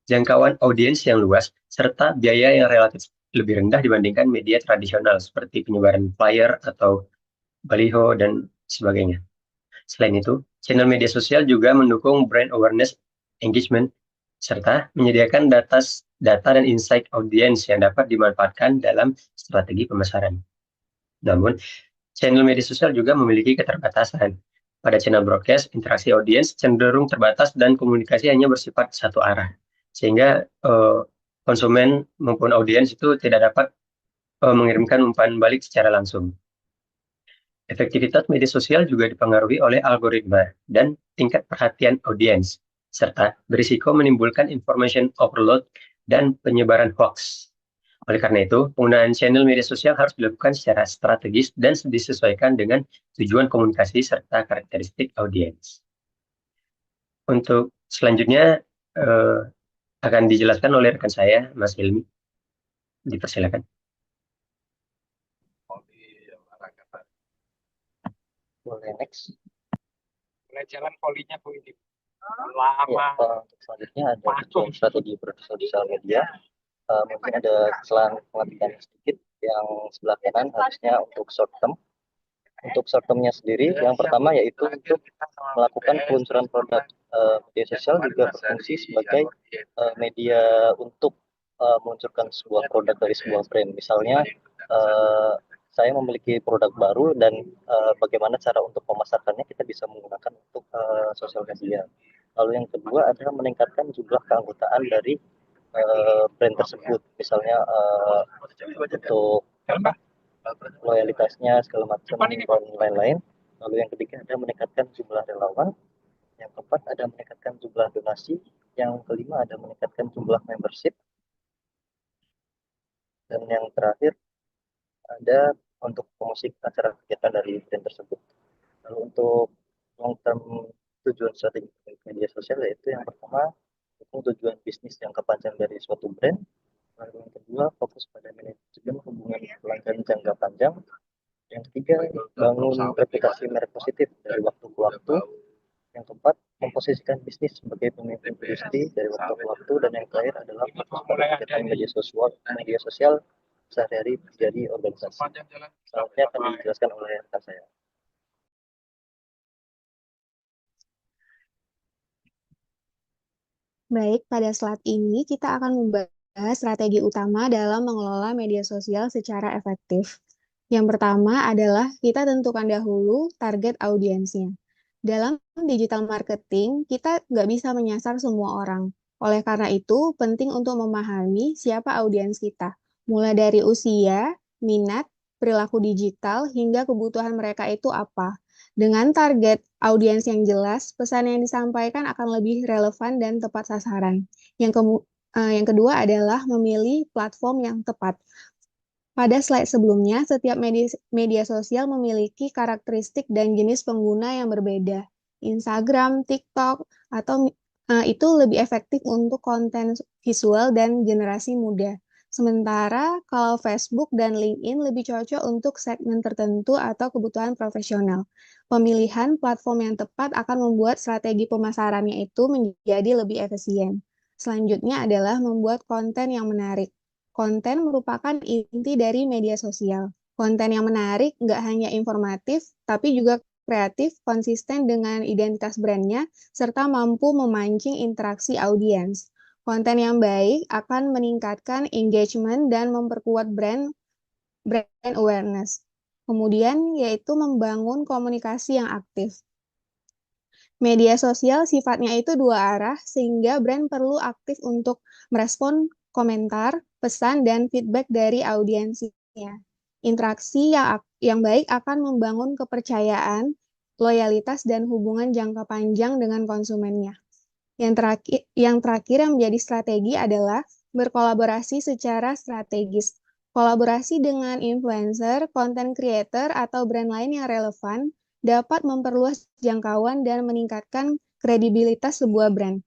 jangkauan audiens yang luas, serta biaya yang relatif lebih rendah dibandingkan media tradisional seperti penyebaran flyer atau baliho dan sebagainya. Selain itu, channel media sosial juga mendukung brand awareness, engagement, serta menyediakan data dan insight audiens yang dapat dimanfaatkan dalam strategi pemasaran. Namun, channel media sosial juga memiliki keterbatasan. Pada channel broadcast, interaksi audiens cenderung terbatas dan komunikasi hanya bersifat satu arah, sehingga konsumen maupun audiens itu tidak dapat mengirimkan umpan balik secara langsung. Efektivitas media sosial juga dipengaruhi oleh algoritma dan tingkat perhatian audiens, serta berisiko menimbulkan information overload dan penyebaran hoax. Oleh karena itu, penggunaan channel media sosial harus dilakukan secara strategis dan disesuaikan dengan tujuan komunikasi serta karakteristik audiens. Untuk selanjutnya akan dijelaskan oleh rekan saya, Mas Hilmi. Dipersilakan. Boleh next. Boleh jalan polinya Bu ini. Ya, selanjutnya ada strategi produksi sosial media. Mungkin ada kesalahan pengertian sedikit yang sebelah kanan harusnya untuk short term. Untuk short termnya sendiri, yang pertama yaitu untuk melakukan peluncuran produk. Media sosial juga berfungsi sebagai media untuk meluncurkan sebuah produk dari sebuah brand. Misalnya, saya memiliki produk baru dan bagaimana cara untuk memasarkannya kita bisa menggunakan untuk sosial media. Lalu yang kedua adalah meningkatkan jumlah keanggotaan dari brand tersebut, misalnya untuk loyalitasnya segala macam dan lain-lain. Lalu yang ketiga ada meningkatkan jumlah relawan, yang keempat ada meningkatkan jumlah donasi, yang kelima ada meningkatkan jumlah membership, dan yang terakhir ada untuk promosi acara kegiatan dari brand tersebut. Lalu untuk long term tujuan strategi media sosial, yaitu yang pertama, dukung tujuan bisnis jangka panjang dari suatu brand. Lalu yang kedua, fokus pada manajemen hubungan pelanggan jangka panjang. Yang ketiga, bangun reputasi merek positif dari waktu ke waktu. Yang keempat, memposisikan bisnis sebagai pemimpin industri dari waktu ke waktu. Dan yang terakhir adalah fokus pada kegiatan media sosial sehari-hari menjadi organisasi. Selanjutnya akan dijelaskan oleh rekan saya. Baik, pada slide ini kita akan membahas strategi utama dalam mengelola media sosial secara efektif. Yang pertama adalah kita tentukan dahulu target audiensnya. Dalam digital marketing, kita nggak bisa menyasar semua orang. Oleh karena itu, penting untuk memahami siapa audiens kita, mulai dari usia, minat, perilaku digital, hingga kebutuhan mereka itu apa. Dengan target audiens yang jelas, pesan yang disampaikan akan lebih relevan dan tepat sasaran. Yang kedua adalah memilih platform yang tepat. Pada slide sebelumnya, setiap media sosial memiliki karakteristik dan jenis pengguna yang berbeda. Instagram, TikTok, atau itu lebih efektif untuk konten visual dan generasi muda. Sementara kalau Facebook dan LinkedIn lebih cocok untuk segmen tertentu atau kebutuhan profesional. Pemilihan platform yang tepat akan membuat strategi pemasarannya itu menjadi lebih efisien. Selanjutnya adalah membuat konten yang menarik. Konten merupakan inti dari media sosial. Konten yang menarik nggak hanya informatif, tapi juga kreatif, konsisten dengan identitas brandnya, serta mampu memancing interaksi audiens. Konten yang baik akan meningkatkan engagement dan memperkuat brand awareness. Kemudian yaitu membangun komunikasi yang aktif. Media sosial sifatnya itu dua arah, sehingga brand perlu aktif untuk merespon komentar, pesan, dan feedback dari audiensnya. Interaksi yang baik akan membangun kepercayaan, loyalitas, dan hubungan jangka panjang dengan konsumennya. Yang terakhir yang menjadi strategi adalah berkolaborasi secara strategis. Kolaborasi dengan influencer, content creator, atau brand lain yang relevan dapat memperluas jangkauan dan meningkatkan kredibilitas sebuah brand.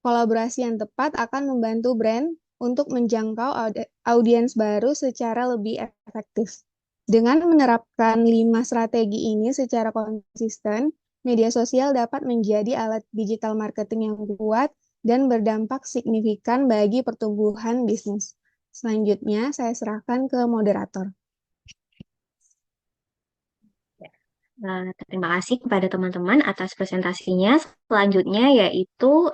Kolaborasi yang tepat akan membantu brand untuk menjangkau audiens baru secara lebih efektif. Dengan menerapkan 5 strategi ini secara konsisten, media sosial dapat menjadi alat digital marketing yang kuat dan berdampak signifikan bagi pertumbuhan bisnis. Selanjutnya, saya serahkan ke moderator. Terima kasih kepada teman-teman atas presentasinya. Selanjutnya yaitu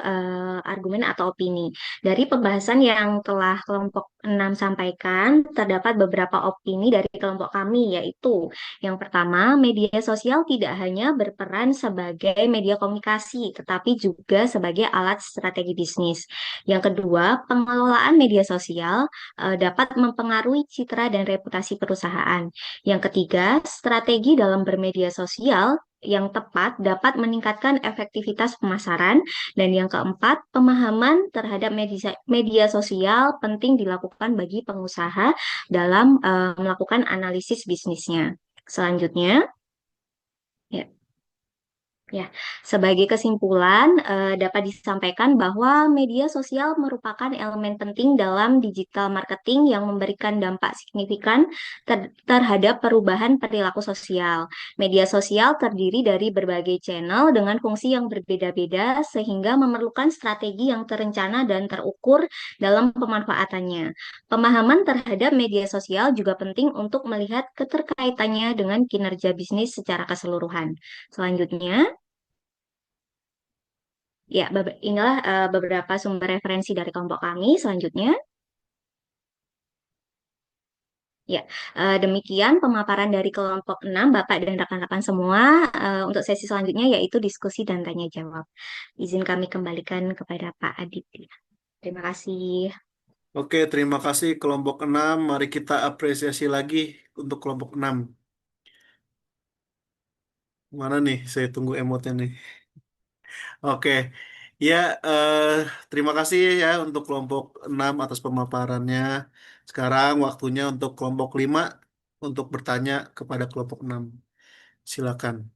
argumen atau opini. Dari pembahasan yang telah kelompok 6 sampaikan, terdapat beberapa opini dari kelompok kami, yaitu yang pertama, media sosial tidak hanya berperan sebagai media komunikasi, tetapi juga sebagai alat strategi bisnis. Yang kedua, pengelolaan media sosial dapat mempengaruhi citra dan reputasi perusahaan. Yang ketiga, strategi dalam bermedia sosial yang tepat dapat meningkatkan efektivitas pemasaran. Dan yang keempat, pemahaman terhadap media sosial penting dilakukan bagi pengusaha dalam melakukan analisis bisnisnya. Selanjutnya, ya. Ya, sebagai kesimpulan, dapat disampaikan bahwa media sosial merupakan elemen penting dalam digital marketing yang memberikan dampak signifikan terhadap perubahan perilaku sosial. Media sosial terdiri dari berbagai channel dengan fungsi yang berbeda-beda, sehingga memerlukan strategi yang terencana dan terukur dalam pemanfaatannya. Pemahaman terhadap media sosial juga penting untuk melihat keterkaitannya dengan kinerja bisnis secara keseluruhan. Selanjutnya, ya, inilah beberapa sumber referensi dari kelompok kami. Selanjutnya, ya, demikian pemaparan dari kelompok 6, Bapak dan rekan-rekan semua. Untuk sesi selanjutnya yaitu diskusi dan tanya jawab. Izin kami kembalikan kepada Pak Aditya. Terima kasih. Oke, terima kasih kelompok 6. Mari kita apresiasi lagi untuk kelompok 6. Mana nih? Saya tunggu emotnya nih. Oke, ya, terima kasih ya untuk kelompok 6 atas pemaparannya. Sekarang waktunya untuk kelompok 5 untuk bertanya kepada kelompok 6. Silakan.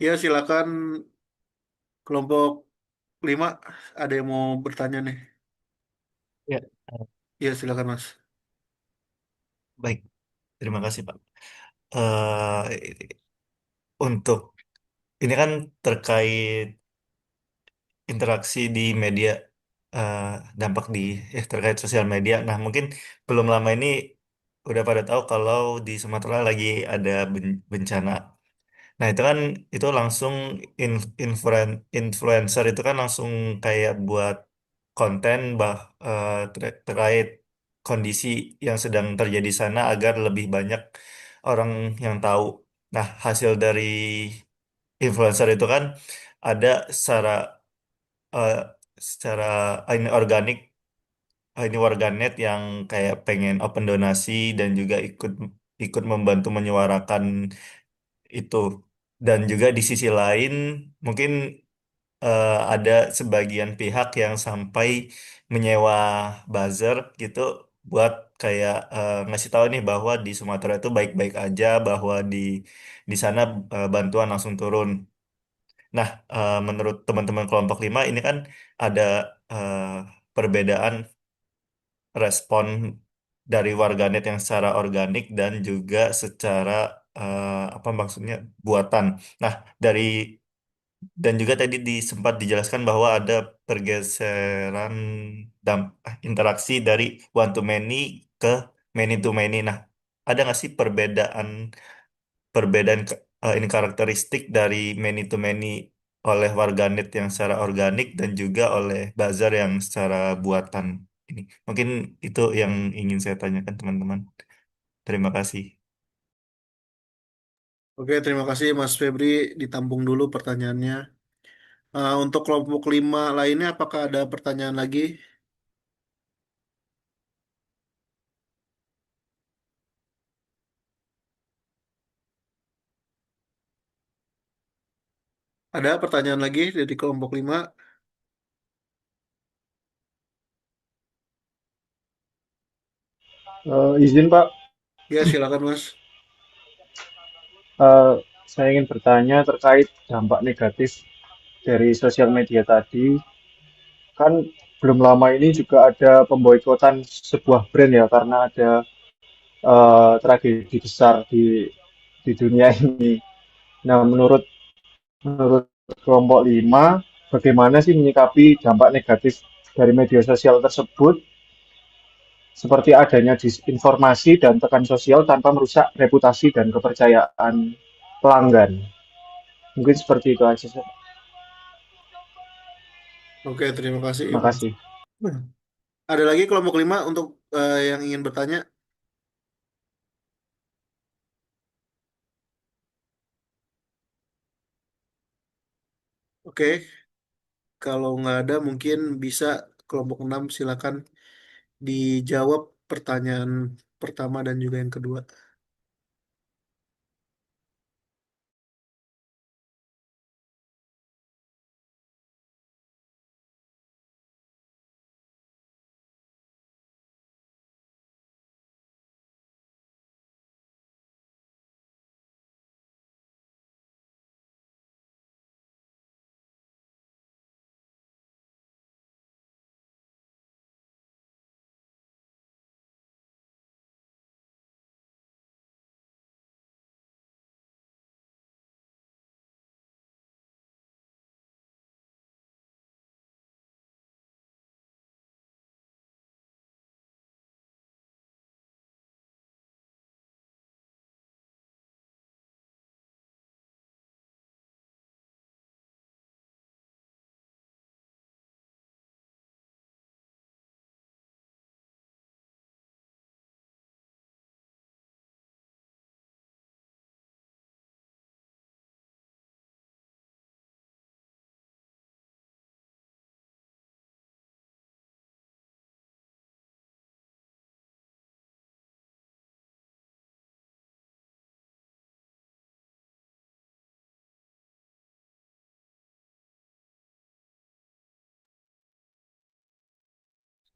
Ya, silakan kelompok 5 ada yang mau bertanya nih. Ya, eh, Ya, silakan Mas. baik. Terima kasih, Pak. Untuk ini kan terkait interaksi di media, eh, dampak di terkait sosial media. Nah, mungkin belum lama ini udah pada tahu kalau di Sumatera lagi ada bencana. Nah, itu kan itu langsung influencer itu kan langsung kayak buat konten terkait kondisi yang sedang terjadi di sana agar lebih banyak orang yang tahu. Nah, hasil dari influencer itu kan ada eh, secara ini organik, ini warganet yang kayak pengen open donasi dan juga ikut ikut membantu menyuarakan itu. Dan juga di sisi lain mungkin ada sebagian pihak yang sampai menyewa buzzer gitu buat kayak ngasih tahu nih bahwa di Sumatera itu baik-baik aja, bahwa di sana bantuan langsung turun. Nah, menurut teman-teman kelompok 5 ini kan ada eh, perbedaan respon dari warganet yang secara organik dan juga secara apa maksudnya buatan. Nah, dari dan juga tadi sempat dijelaskan bahwa ada pergeseran interaksi dari one to many ke many to many. Nah, ada nggak sih perbedaan perbedaan ini karakteristik dari many to many oleh warganet yang secara organik dan juga oleh buzzer yang secara buatan ini? Mungkin itu yang ingin saya tanyakan teman-teman. Terima kasih. Oke, terima kasih Mas Febri. Ditampung dulu pertanyaannya. Untuk kelompok 5 lainnya, apakah ada pertanyaan lagi? Ada pertanyaan lagi dari kelompok 5? Izin Pak, Ya, silakan Mas. eh, saya ingin bertanya terkait dampak negatif dari sosial media tadi. Kan belum lama ini juga ada pemboikotan sebuah brand ya karena ada tragedi besar di dunia ini. Nah, menurut kelompok 5, bagaimana sih menyikapi dampak negatif dari media sosial tersebut seperti adanya disinformasi dan tekan sosial tanpa merusak reputasi dan kepercayaan pelanggan. Mungkin seperti itu aja. Oke, terima kasih Terima Mas. kasih. Ada lagi kelompok 5 untuk yang ingin bertanya? Oke, kalau nggak ada mungkin bisa kelompok 6 silakan dijawab pertanyaan pertama dan juga yang kedua.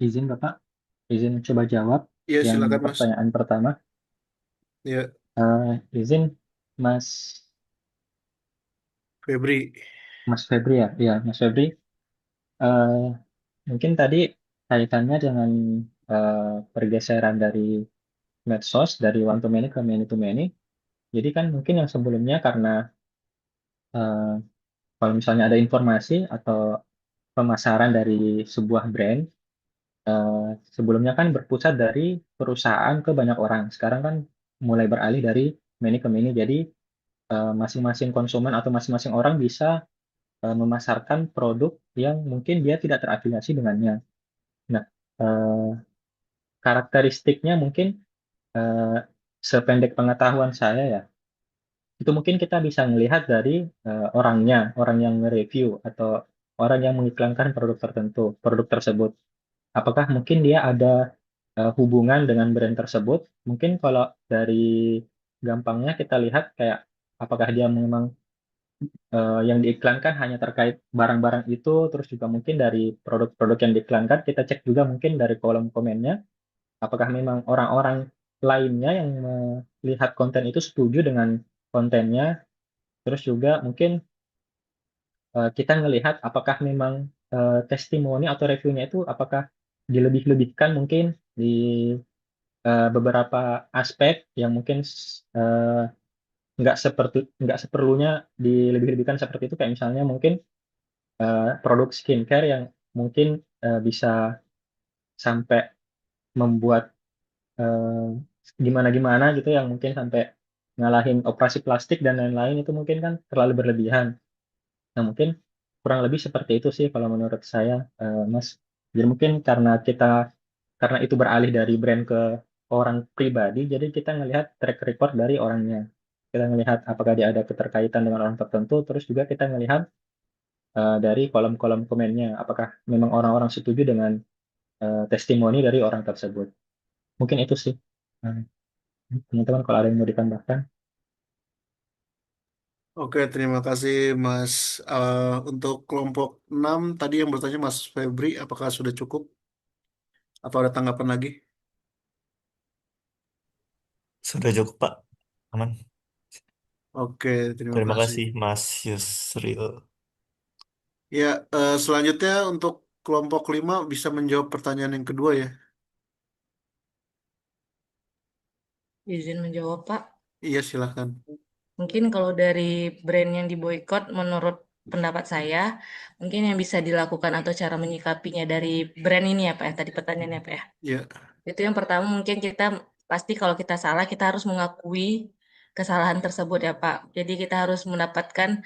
Izin Bapak, izin coba jawab Ya, yang silakan Mas. pertanyaan pertama. Ya, Izin Mas Febri. Mas Febri ya, iya Mas Febri. eh, Mungkin tadi kaitannya dengan eh, pergeseran dari medsos dari one to many ke many to many. Jadi kan mungkin yang sebelumnya karena eh, kalau misalnya ada informasi atau pemasaran dari sebuah brand, eh, sebelumnya kan berpusat dari perusahaan ke banyak orang. Sekarang kan mulai beralih dari many ke many. Jadi masing-masing konsumen atau masing-masing orang bisa memasarkan produk yang mungkin dia tidak terafiliasi dengannya. Nah, eh, karakteristiknya mungkin eh, sependek pengetahuan saya ya, itu mungkin kita bisa melihat dari orangnya, orang yang nge-review atau orang yang mengiklankan produk tertentu, produk tersebut. Apakah mungkin dia ada hubungan dengan brand tersebut? Mungkin kalau dari gampangnya kita lihat kayak apakah dia memang yang diiklankan hanya terkait barang-barang itu, terus juga mungkin dari produk-produk yang diiklankan kita cek juga mungkin dari kolom komennya, apakah memang orang-orang lainnya yang melihat konten itu setuju dengan kontennya, terus juga mungkin kita ngelihat apakah memang testimoni atau reviewnya itu apakah dilebih-lebihkan mungkin di beberapa aspek yang mungkin eh, nggak seperlunya dilebih-lebihkan seperti itu, kayak misalnya mungkin produk skincare yang mungkin bisa sampai membuat eh, gimana-gimana gitu, yang mungkin sampai ngalahin operasi plastik dan lain-lain, itu mungkin kan terlalu berlebihan. Nah, mungkin kurang lebih seperti itu sih kalau menurut saya, Mas. Jadi mungkin karena itu beralih dari brand ke orang pribadi, jadi kita ngelihat track record dari orangnya. Kita ngelihat apakah dia ada keterkaitan dengan orang tertentu, terus juga kita ngelihat dari kolom-kolom komennya, apakah memang orang-orang setuju dengan testimoni dari orang tersebut. Mungkin itu sih. Eh, Teman-teman kalau ada yang mau ditambahkan. Oke, terima kasih Mas. Untuk kelompok 6 tadi yang bertanya Mas Febri, apakah sudah cukup atau ada tanggapan lagi? Sudah cukup, Pak. Aman. Oke, terima Terima kasih. kasih, Mas Yusril. Ya, selanjutnya untuk kelompok 5 bisa menjawab pertanyaan yang kedua ya. Izin menjawab, Pak. Iya, silahkan. Mungkin kalau dari brand yang diboykot, menurut pendapat saya, mungkin yang bisa dilakukan atau cara menyikapinya dari brand ini ya Pak, ya, tadi pertanyaannya Pak ya. Ya, Itu yang pertama mungkin kita pasti kalau kita salah, kita harus mengakui kesalahan tersebut ya Pak. Jadi kita harus mendapatkan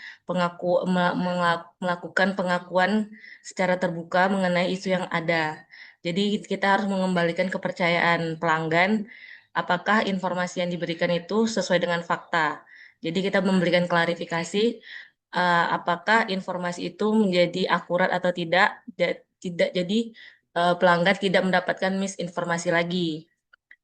melakukan pengakuan secara terbuka mengenai isu yang ada. Jadi kita harus mengembalikan kepercayaan pelanggan apakah informasi yang diberikan itu sesuai dengan fakta. Jadi kita memberikan klarifikasi apakah informasi itu menjadi akurat atau tidak, tidak jadi pelanggan tidak mendapatkan misinformasi lagi.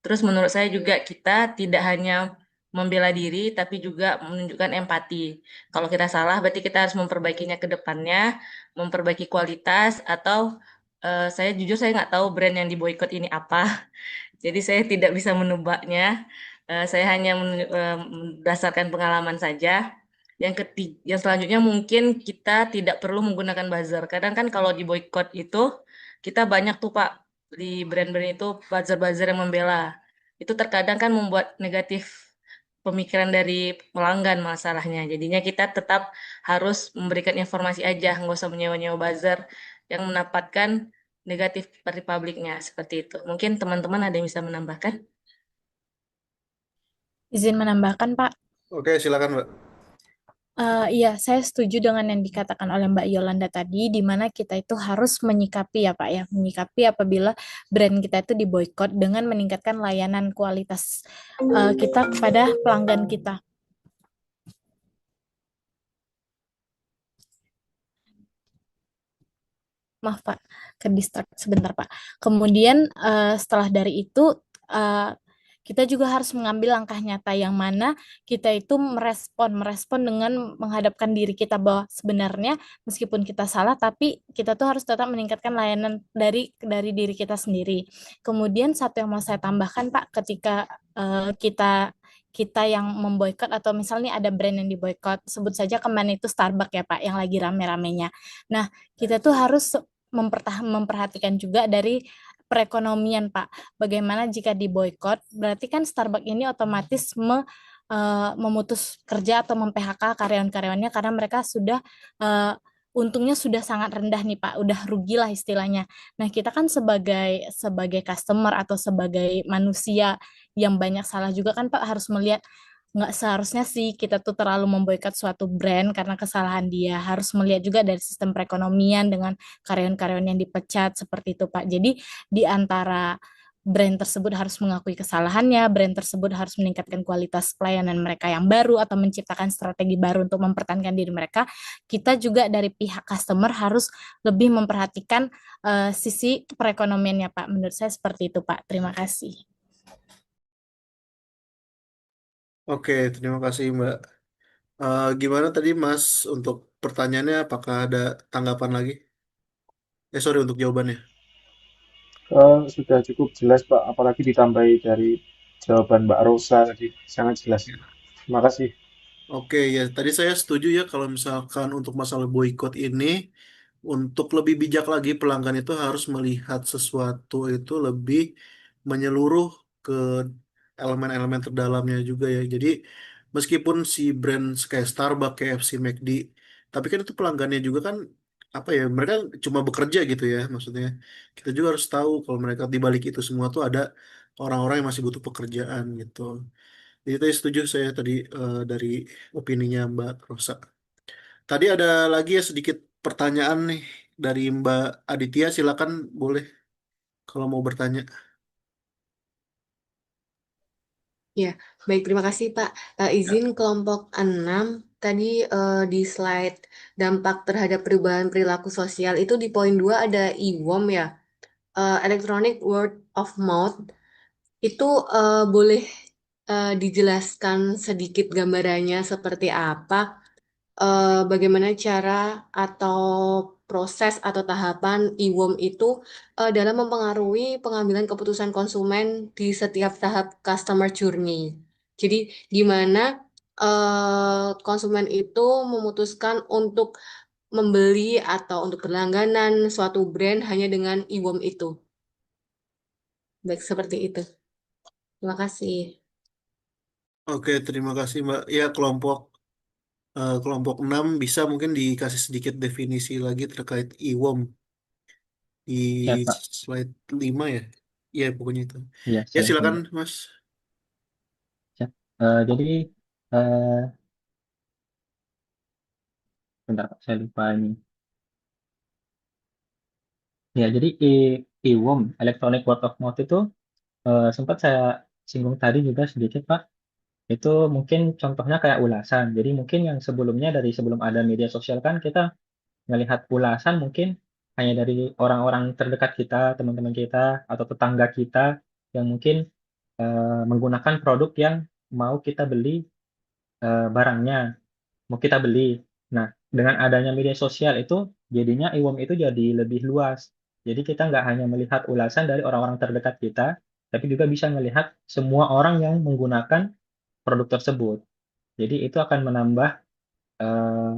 Terus menurut saya juga kita tidak hanya membela diri, tapi juga menunjukkan empati. Kalau kita salah, berarti kita harus memperbaikinya ke depannya, memperbaiki kualitas, atau saya jujur saya nggak tahu brand yang diboykot ini apa. Jadi saya tidak bisa menebaknya. Saya hanya berdasarkan pengalaman saja. Yang selanjutnya mungkin kita tidak perlu menggunakan buzzer. Kadang kan kalau di boykot itu kita banyak tuh Pak di brand-brand itu buzzer-buzzer yang membela. Itu terkadang kan membuat negatif pemikiran dari pelanggan masalahnya. Jadinya kita tetap harus memberikan informasi aja, nggak usah menyewa-nyewa buzzer yang mendapatkan negatif dari publiknya seperti itu. Mungkin teman-teman ada yang bisa menambahkan? Izin menambahkan, Pak. oke, silakan Mbak. Iya, saya setuju dengan yang dikatakan oleh Mbak Yolanda tadi, di mana kita itu harus menyikapi ya Pak ya, menyikapi apabila brand kita itu diboykot dengan meningkatkan layanan kualitas kita kepada pelanggan kita. Maaf Pak, ke distract sebentar Pak. Kemudian setelah dari itu kita juga harus mengambil langkah nyata yang mana kita itu merespon dengan menghadapkan diri kita bahwa sebenarnya meskipun kita salah tapi kita tuh harus tetap meningkatkan layanan dari diri kita sendiri. Kemudian satu yang mau saya tambahkan Pak, ketika kita yang memboikot atau misalnya ada brand yang diboikot, sebut saja kemarin itu Starbucks ya Pak, yang lagi rame-ramenya. Nah, kita tuh harus memperhatikan juga dari perekonomian Pak. Bagaimana jika diboikot, berarti kan Starbucks ini otomatis memutus kerja atau mem-PHK karyawan-karyawannya karena mereka sudah eh, untungnya sudah sangat rendah nih Pak, udah rugi lah istilahnya. Nah, kita kan sebagai sebagai customer atau sebagai manusia yang banyak salah juga kan Pak harus melihat nggak seharusnya sih kita tuh terlalu memboikot suatu brand karena kesalahan dia. Harus melihat juga dari sistem perekonomian dengan karyawan-karyawan yang dipecat seperti itu Pak. Jadi di antara brand tersebut harus mengakui kesalahannya, brand tersebut harus meningkatkan kualitas pelayanan mereka yang baru atau menciptakan strategi baru untuk mempertahankan diri mereka. Kita juga dari pihak customer harus lebih memperhatikan sisi perekonomiannya Pak. Menurut saya seperti itu Pak. Terima kasih. Oke, terima kasih Mbak. Gimana tadi Mas untuk pertanyaannya? Apakah ada tanggapan lagi? Sorry untuk jawabannya. Sudah cukup jelas Pak, apalagi ditambahi dari jawaban Mbak Rosa tadi, sangat jelas. Terima kasih. Oke, ya tadi saya setuju ya kalau misalkan untuk masalah boykot ini, untuk lebih bijak lagi pelanggan itu harus melihat sesuatu itu lebih menyeluruh ke elemen-elemen terdalamnya juga ya. Jadi meskipun si brand kayak Starbucks, KFC, McD, tapi kan itu pelanggannya juga kan apa ya, mereka cuma bekerja gitu ya maksudnya. Kita juga harus tahu kalau mereka di balik itu semua tuh ada orang-orang yang masih butuh pekerjaan gitu. Jadi tadi setuju saya tadi dari opininya Mbak Rosa. Tadi ada lagi ya sedikit pertanyaan nih dari Mbak Aditya, silakan boleh kalau mau bertanya. Ya, baik, terima kasih Pak. Izin kelompok 6 tadi di slide dampak terhadap perubahan perilaku sosial itu di poin 2 ada IWOM ya, Electronic Word of Mouth. Itu boleh dijelaskan sedikit gambarannya seperti apa? Bagaimana cara atau proses atau tahapan IWOM itu dalam mempengaruhi pengambilan keputusan konsumen di setiap tahap customer journey. Jadi, gimana konsumen itu memutuskan untuk membeli atau untuk berlangganan suatu brand hanya dengan IWOM itu. Baik, seperti itu. Terima kasih. Oke, terima kasih Mbak. Ya, kelompok 6 bisa mungkin dikasih sedikit definisi lagi terkait IWOM di Ya, Pak. slide 5 ya. Ya, pokoknya itu. Iya, Ya, saya silakan ini. Mas. Ya. Jadi, bentar, Pak, saya lupa ini. Ya, jadi e-worm, Electronic Word of Mouth itu sempat saya singgung tadi juga sedikit, Pak. Itu mungkin contohnya kayak ulasan. Jadi mungkin yang sebelumnya dari sebelum ada media sosial kan kita melihat ulasan mungkin hanya dari orang-orang terdekat kita, teman-teman kita, atau tetangga kita yang mungkin menggunakan produk yang mau kita beli barangnya, mau kita beli. Nah, dengan adanya media sosial itu jadinya IWOM itu jadi lebih luas. Jadi kita nggak hanya melihat ulasan dari orang-orang terdekat kita, tapi juga bisa melihat semua orang yang menggunakan produk tersebut. Jadi itu akan menambah eh,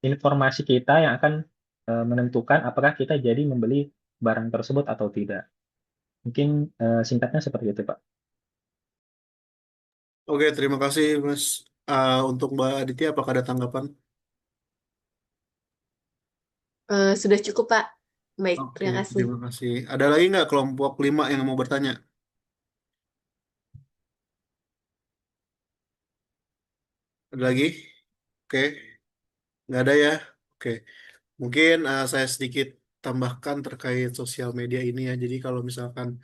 informasi kita yang akan menentukan apakah kita jadi membeli barang tersebut atau tidak. Mungkin singkatnya seperti itu, Pak. Oke, terima kasih Mas. Untuk Mbak Aditya, apakah ada tanggapan? Sudah cukup, Pak. Baik, Oke, terima kasih. terima kasih. Ada lagi nggak kelompok 5 yang mau bertanya? Ada lagi? Oke, nggak ada ya? Oke, mungkin saya sedikit tambahkan terkait sosial media ini ya. Jadi kalau misalkan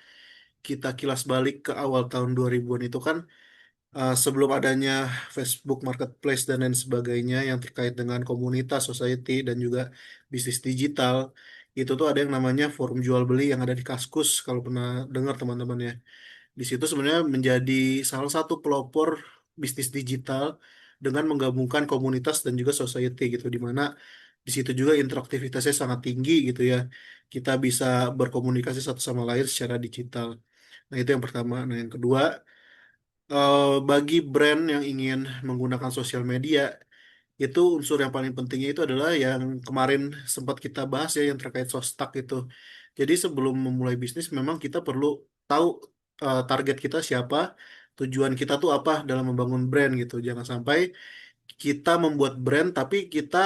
kita kilas balik ke awal tahun 2000-an itu kan sebelum adanya Facebook Marketplace dan lain sebagainya yang terkait dengan komunitas, society, dan juga bisnis digital, itu tuh ada yang namanya forum jual beli yang ada di Kaskus, kalau pernah dengar teman-teman ya. Di situ sebenarnya menjadi salah satu pelopor bisnis digital dengan menggabungkan komunitas dan juga society gitu, di mana di situ juga interaktivitasnya sangat tinggi gitu ya. Kita bisa berkomunikasi satu sama lain secara digital. Nah, itu yang pertama. Nah, yang kedua, Bagi brand yang ingin menggunakan sosial media, itu unsur yang paling pentingnya itu adalah yang kemarin sempat kita bahas ya, yang terkait sostak itu. Jadi sebelum memulai bisnis, memang kita perlu tahu target kita siapa, tujuan kita tuh apa dalam membangun brand gitu. Jangan sampai kita membuat brand tapi kita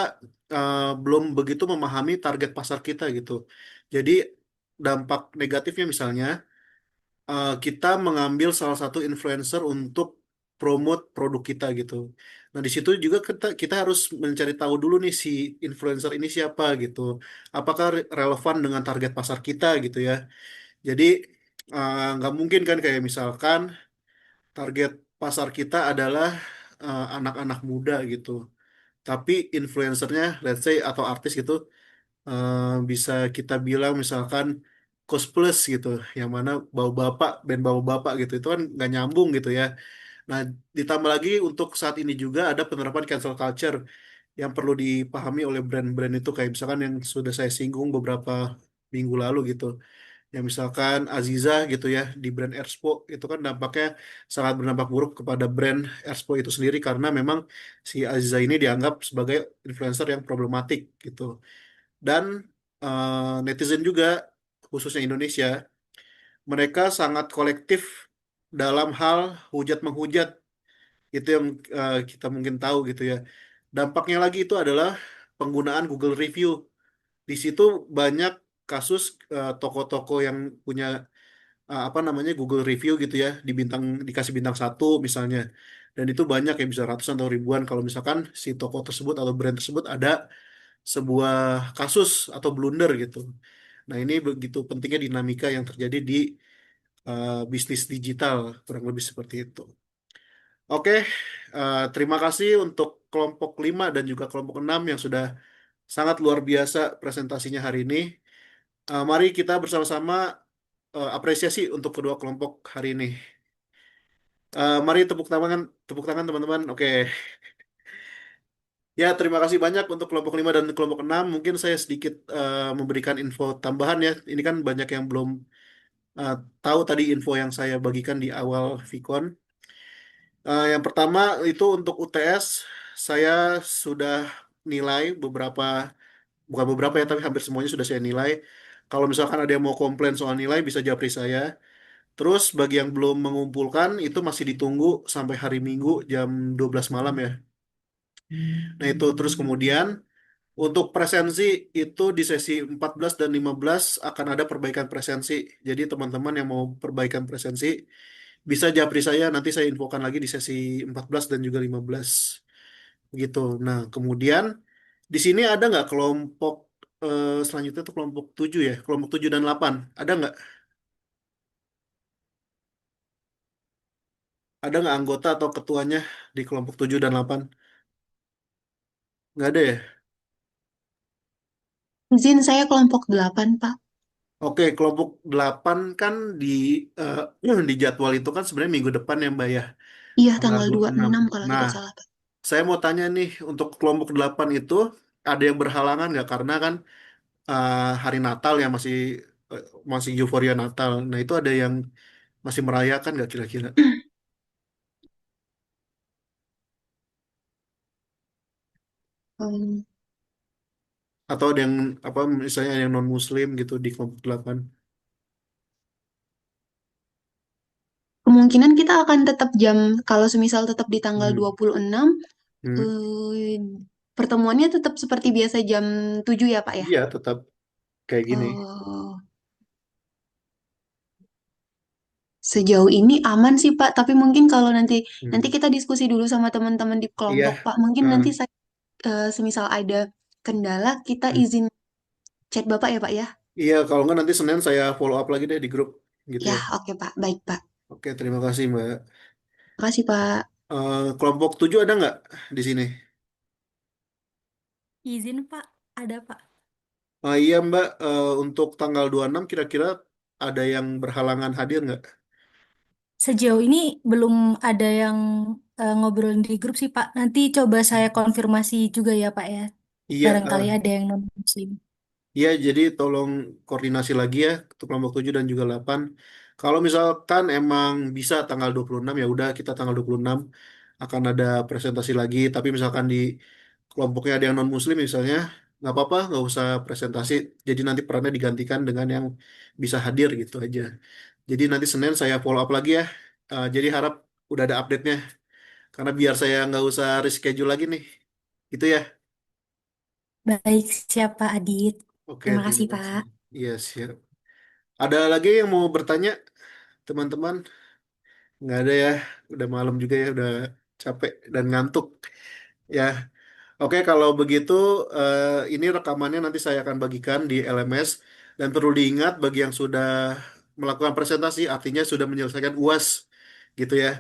belum begitu memahami target pasar kita gitu. Jadi dampak negatifnya misalnya kita mengambil salah satu influencer untuk promote produk kita gitu. Nah, di situ juga kita harus mencari tahu dulu nih si influencer ini siapa gitu. Apakah relevan dengan target pasar kita gitu ya. Jadi nggak mungkin kan kayak misalkan target pasar kita adalah anak-anak muda gitu. Tapi influencernya, let's say atau artis gitu, bisa kita bilang misalkan Cos Plus gitu, yang mana bau bapak, band bau bapak gitu, itu kan nggak nyambung gitu ya. Nah, ditambah lagi untuk saat ini juga ada penerapan cancel culture yang perlu dipahami oleh brand-brand itu, kayak misalkan yang sudah saya singgung beberapa minggu lalu gitu. Yang misalkan Aziza gitu ya di brand Erspo itu kan dampaknya sangat berdampak buruk kepada brand Erspo itu sendiri karena memang si Aziza ini dianggap sebagai influencer yang problematik gitu. Dan netizen juga, khususnya Indonesia, mereka sangat kolektif dalam hal hujat menghujat. Itu yang kita mungkin tahu gitu ya. Dampaknya lagi itu adalah penggunaan Google Review. Di situ banyak kasus toko-toko yang punya apa namanya Google Review gitu ya, dikasih bintang satu misalnya. Dan itu banyak ya, bisa ratusan atau ribuan kalau misalkan si toko tersebut atau brand tersebut ada sebuah kasus atau blunder gitu. Nah, ini begitu pentingnya dinamika yang terjadi di bisnis digital, kurang lebih seperti itu. Oke, terima kasih untuk kelompok 5 dan juga kelompok 6 yang sudah sangat luar biasa presentasinya hari ini. Mari kita bersama-sama apresiasi untuk kedua kelompok hari ini. Mari tepuk tangan teman-teman. Oke. Ya, terima kasih banyak untuk kelompok 5 dan kelompok 6. Mungkin saya sedikit memberikan info tambahan ya. Ini kan banyak yang belum eh, tahu tadi info yang saya bagikan di awal Vicon. Yang pertama itu untuk UTS, saya sudah nilai bukan beberapa ya, tapi hampir semuanya sudah saya nilai. Kalau misalkan ada yang mau komplain soal nilai, bisa japri saya. Terus bagi yang belum mengumpulkan, itu masih ditunggu sampai hari Minggu jam 12 malam ya. Nah itu, terus kemudian untuk presensi itu di sesi 14 dan 15 akan ada perbaikan presensi. Jadi teman-teman yang mau perbaikan presensi, bisa japri saya, nanti saya infokan lagi di sesi 14 dan juga 15 gitu. Nah, kemudian di sini ada nggak kelompok selanjutnya itu kelompok 7 ya, kelompok 7 dan 8. Ada nggak? Ada nggak anggota atau ketuanya di kelompok 7 dan 8? Nggak ada ya? Izin saya kelompok 8, Pak. Oke, kelompok 8 kan di jadwal itu kan sebenarnya minggu depan ya Mbak ya, Iya, tanggal tanggal 26. 26 kalau Nah, tidak salah, Pak. saya mau tanya nih, untuk kelompok 8 itu ada yang berhalangan nggak? Karena kan hari Natal ya, masih euforia Natal. Nah, itu ada yang masih merayakan nggak kira-kira? Hmm, Atau ada yang apa misalnya ada yang non-Muslim gitu di kelompok 8? Kemungkinan kita akan tetap kalau semisal tetap di tanggal Hmm. 26, Hmm. eh, pertemuannya tetap seperti biasa jam 7 ya, Pak ya? Iya, tetap kayak gini. Oh, sejauh ini aman sih, Pak, tapi mungkin kalau nanti Hmm. kita diskusi dulu sama teman-teman di Iya. kelompok, Pak. Mungkin nanti Hmm. saya semisal ada kendala, kita Hmm. izin chat Bapak ya, Pak ya? Iya, kalau nggak nanti Senin saya follow up lagi deh di grup gitu Ya, ya. oke, Pak. Baik, Pak. Oke, terima kasih Mbak. Makasih, Pak. Kelompok 7 ada nggak di sini? Izin Pak, ada Pak. Iya Mbak, untuk tanggal 26 kira-kira ada yang berhalangan hadir nggak? Sejauh ini belum ada yang ngobrolin di grup sih Pak. Nanti coba saya konfirmasi juga ya Pak ya. Iya, Barangkali ada yang non-muslim. iya, jadi tolong koordinasi lagi ya untuk kelompok 7 dan juga 8. Kalau misalkan emang bisa tanggal 26 ya udah kita tanggal 26 akan ada presentasi lagi. Tapi misalkan di kelompoknya ada yang non muslim misalnya, nggak apa-apa, nggak usah presentasi. Jadi nanti perannya digantikan dengan yang bisa hadir gitu aja. Jadi nanti Senin saya follow up lagi ya. Jadi harap udah ada update-nya. Karena biar saya nggak usah reschedule lagi nih. Gitu ya. Baik, siapa Adit? Oke, Terima terima kasih, kasih. Pak. Iya, siap. Ada lagi yang mau bertanya, teman-teman? Nggak ada ya. Udah malam juga ya, udah capek dan ngantuk. Ya, oke, kalau begitu ini rekamannya nanti saya akan bagikan di LMS dan perlu diingat bagi yang sudah melakukan presentasi artinya sudah menyelesaikan UAS gitu ya.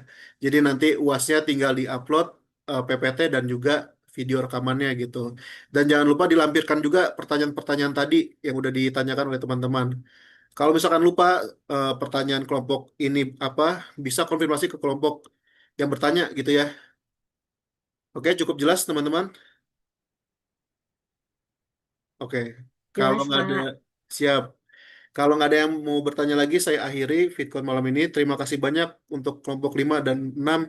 Jadi nanti UASnya tinggal diupload PPT dan juga video rekamannya gitu. Dan jangan lupa dilampirkan juga pertanyaan-pertanyaan tadi yang udah ditanyakan oleh teman-teman. Kalau misalkan lupa pertanyaan kelompok ini apa, bisa konfirmasi ke kelompok yang bertanya gitu ya. Oke, cukup jelas teman-teman. Oke, kalau Jelas, nggak ada, Pak. siap. Kalau nggak ada yang mau bertanya lagi, saya akhiri VidCon malam ini. Terima kasih banyak untuk kelompok 5 dan 6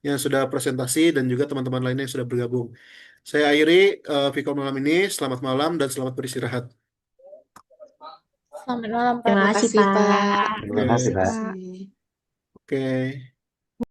yang sudah presentasi dan juga teman-teman lainnya yang sudah bergabung. Saya akhiri VidCon malam ini. Selamat malam dan selamat beristirahat. Selamat malam, Pak. Terima Terima kasih, kasih, Pak. Pak. Terima Oke, kasih, Terima Pak. kasih. oke.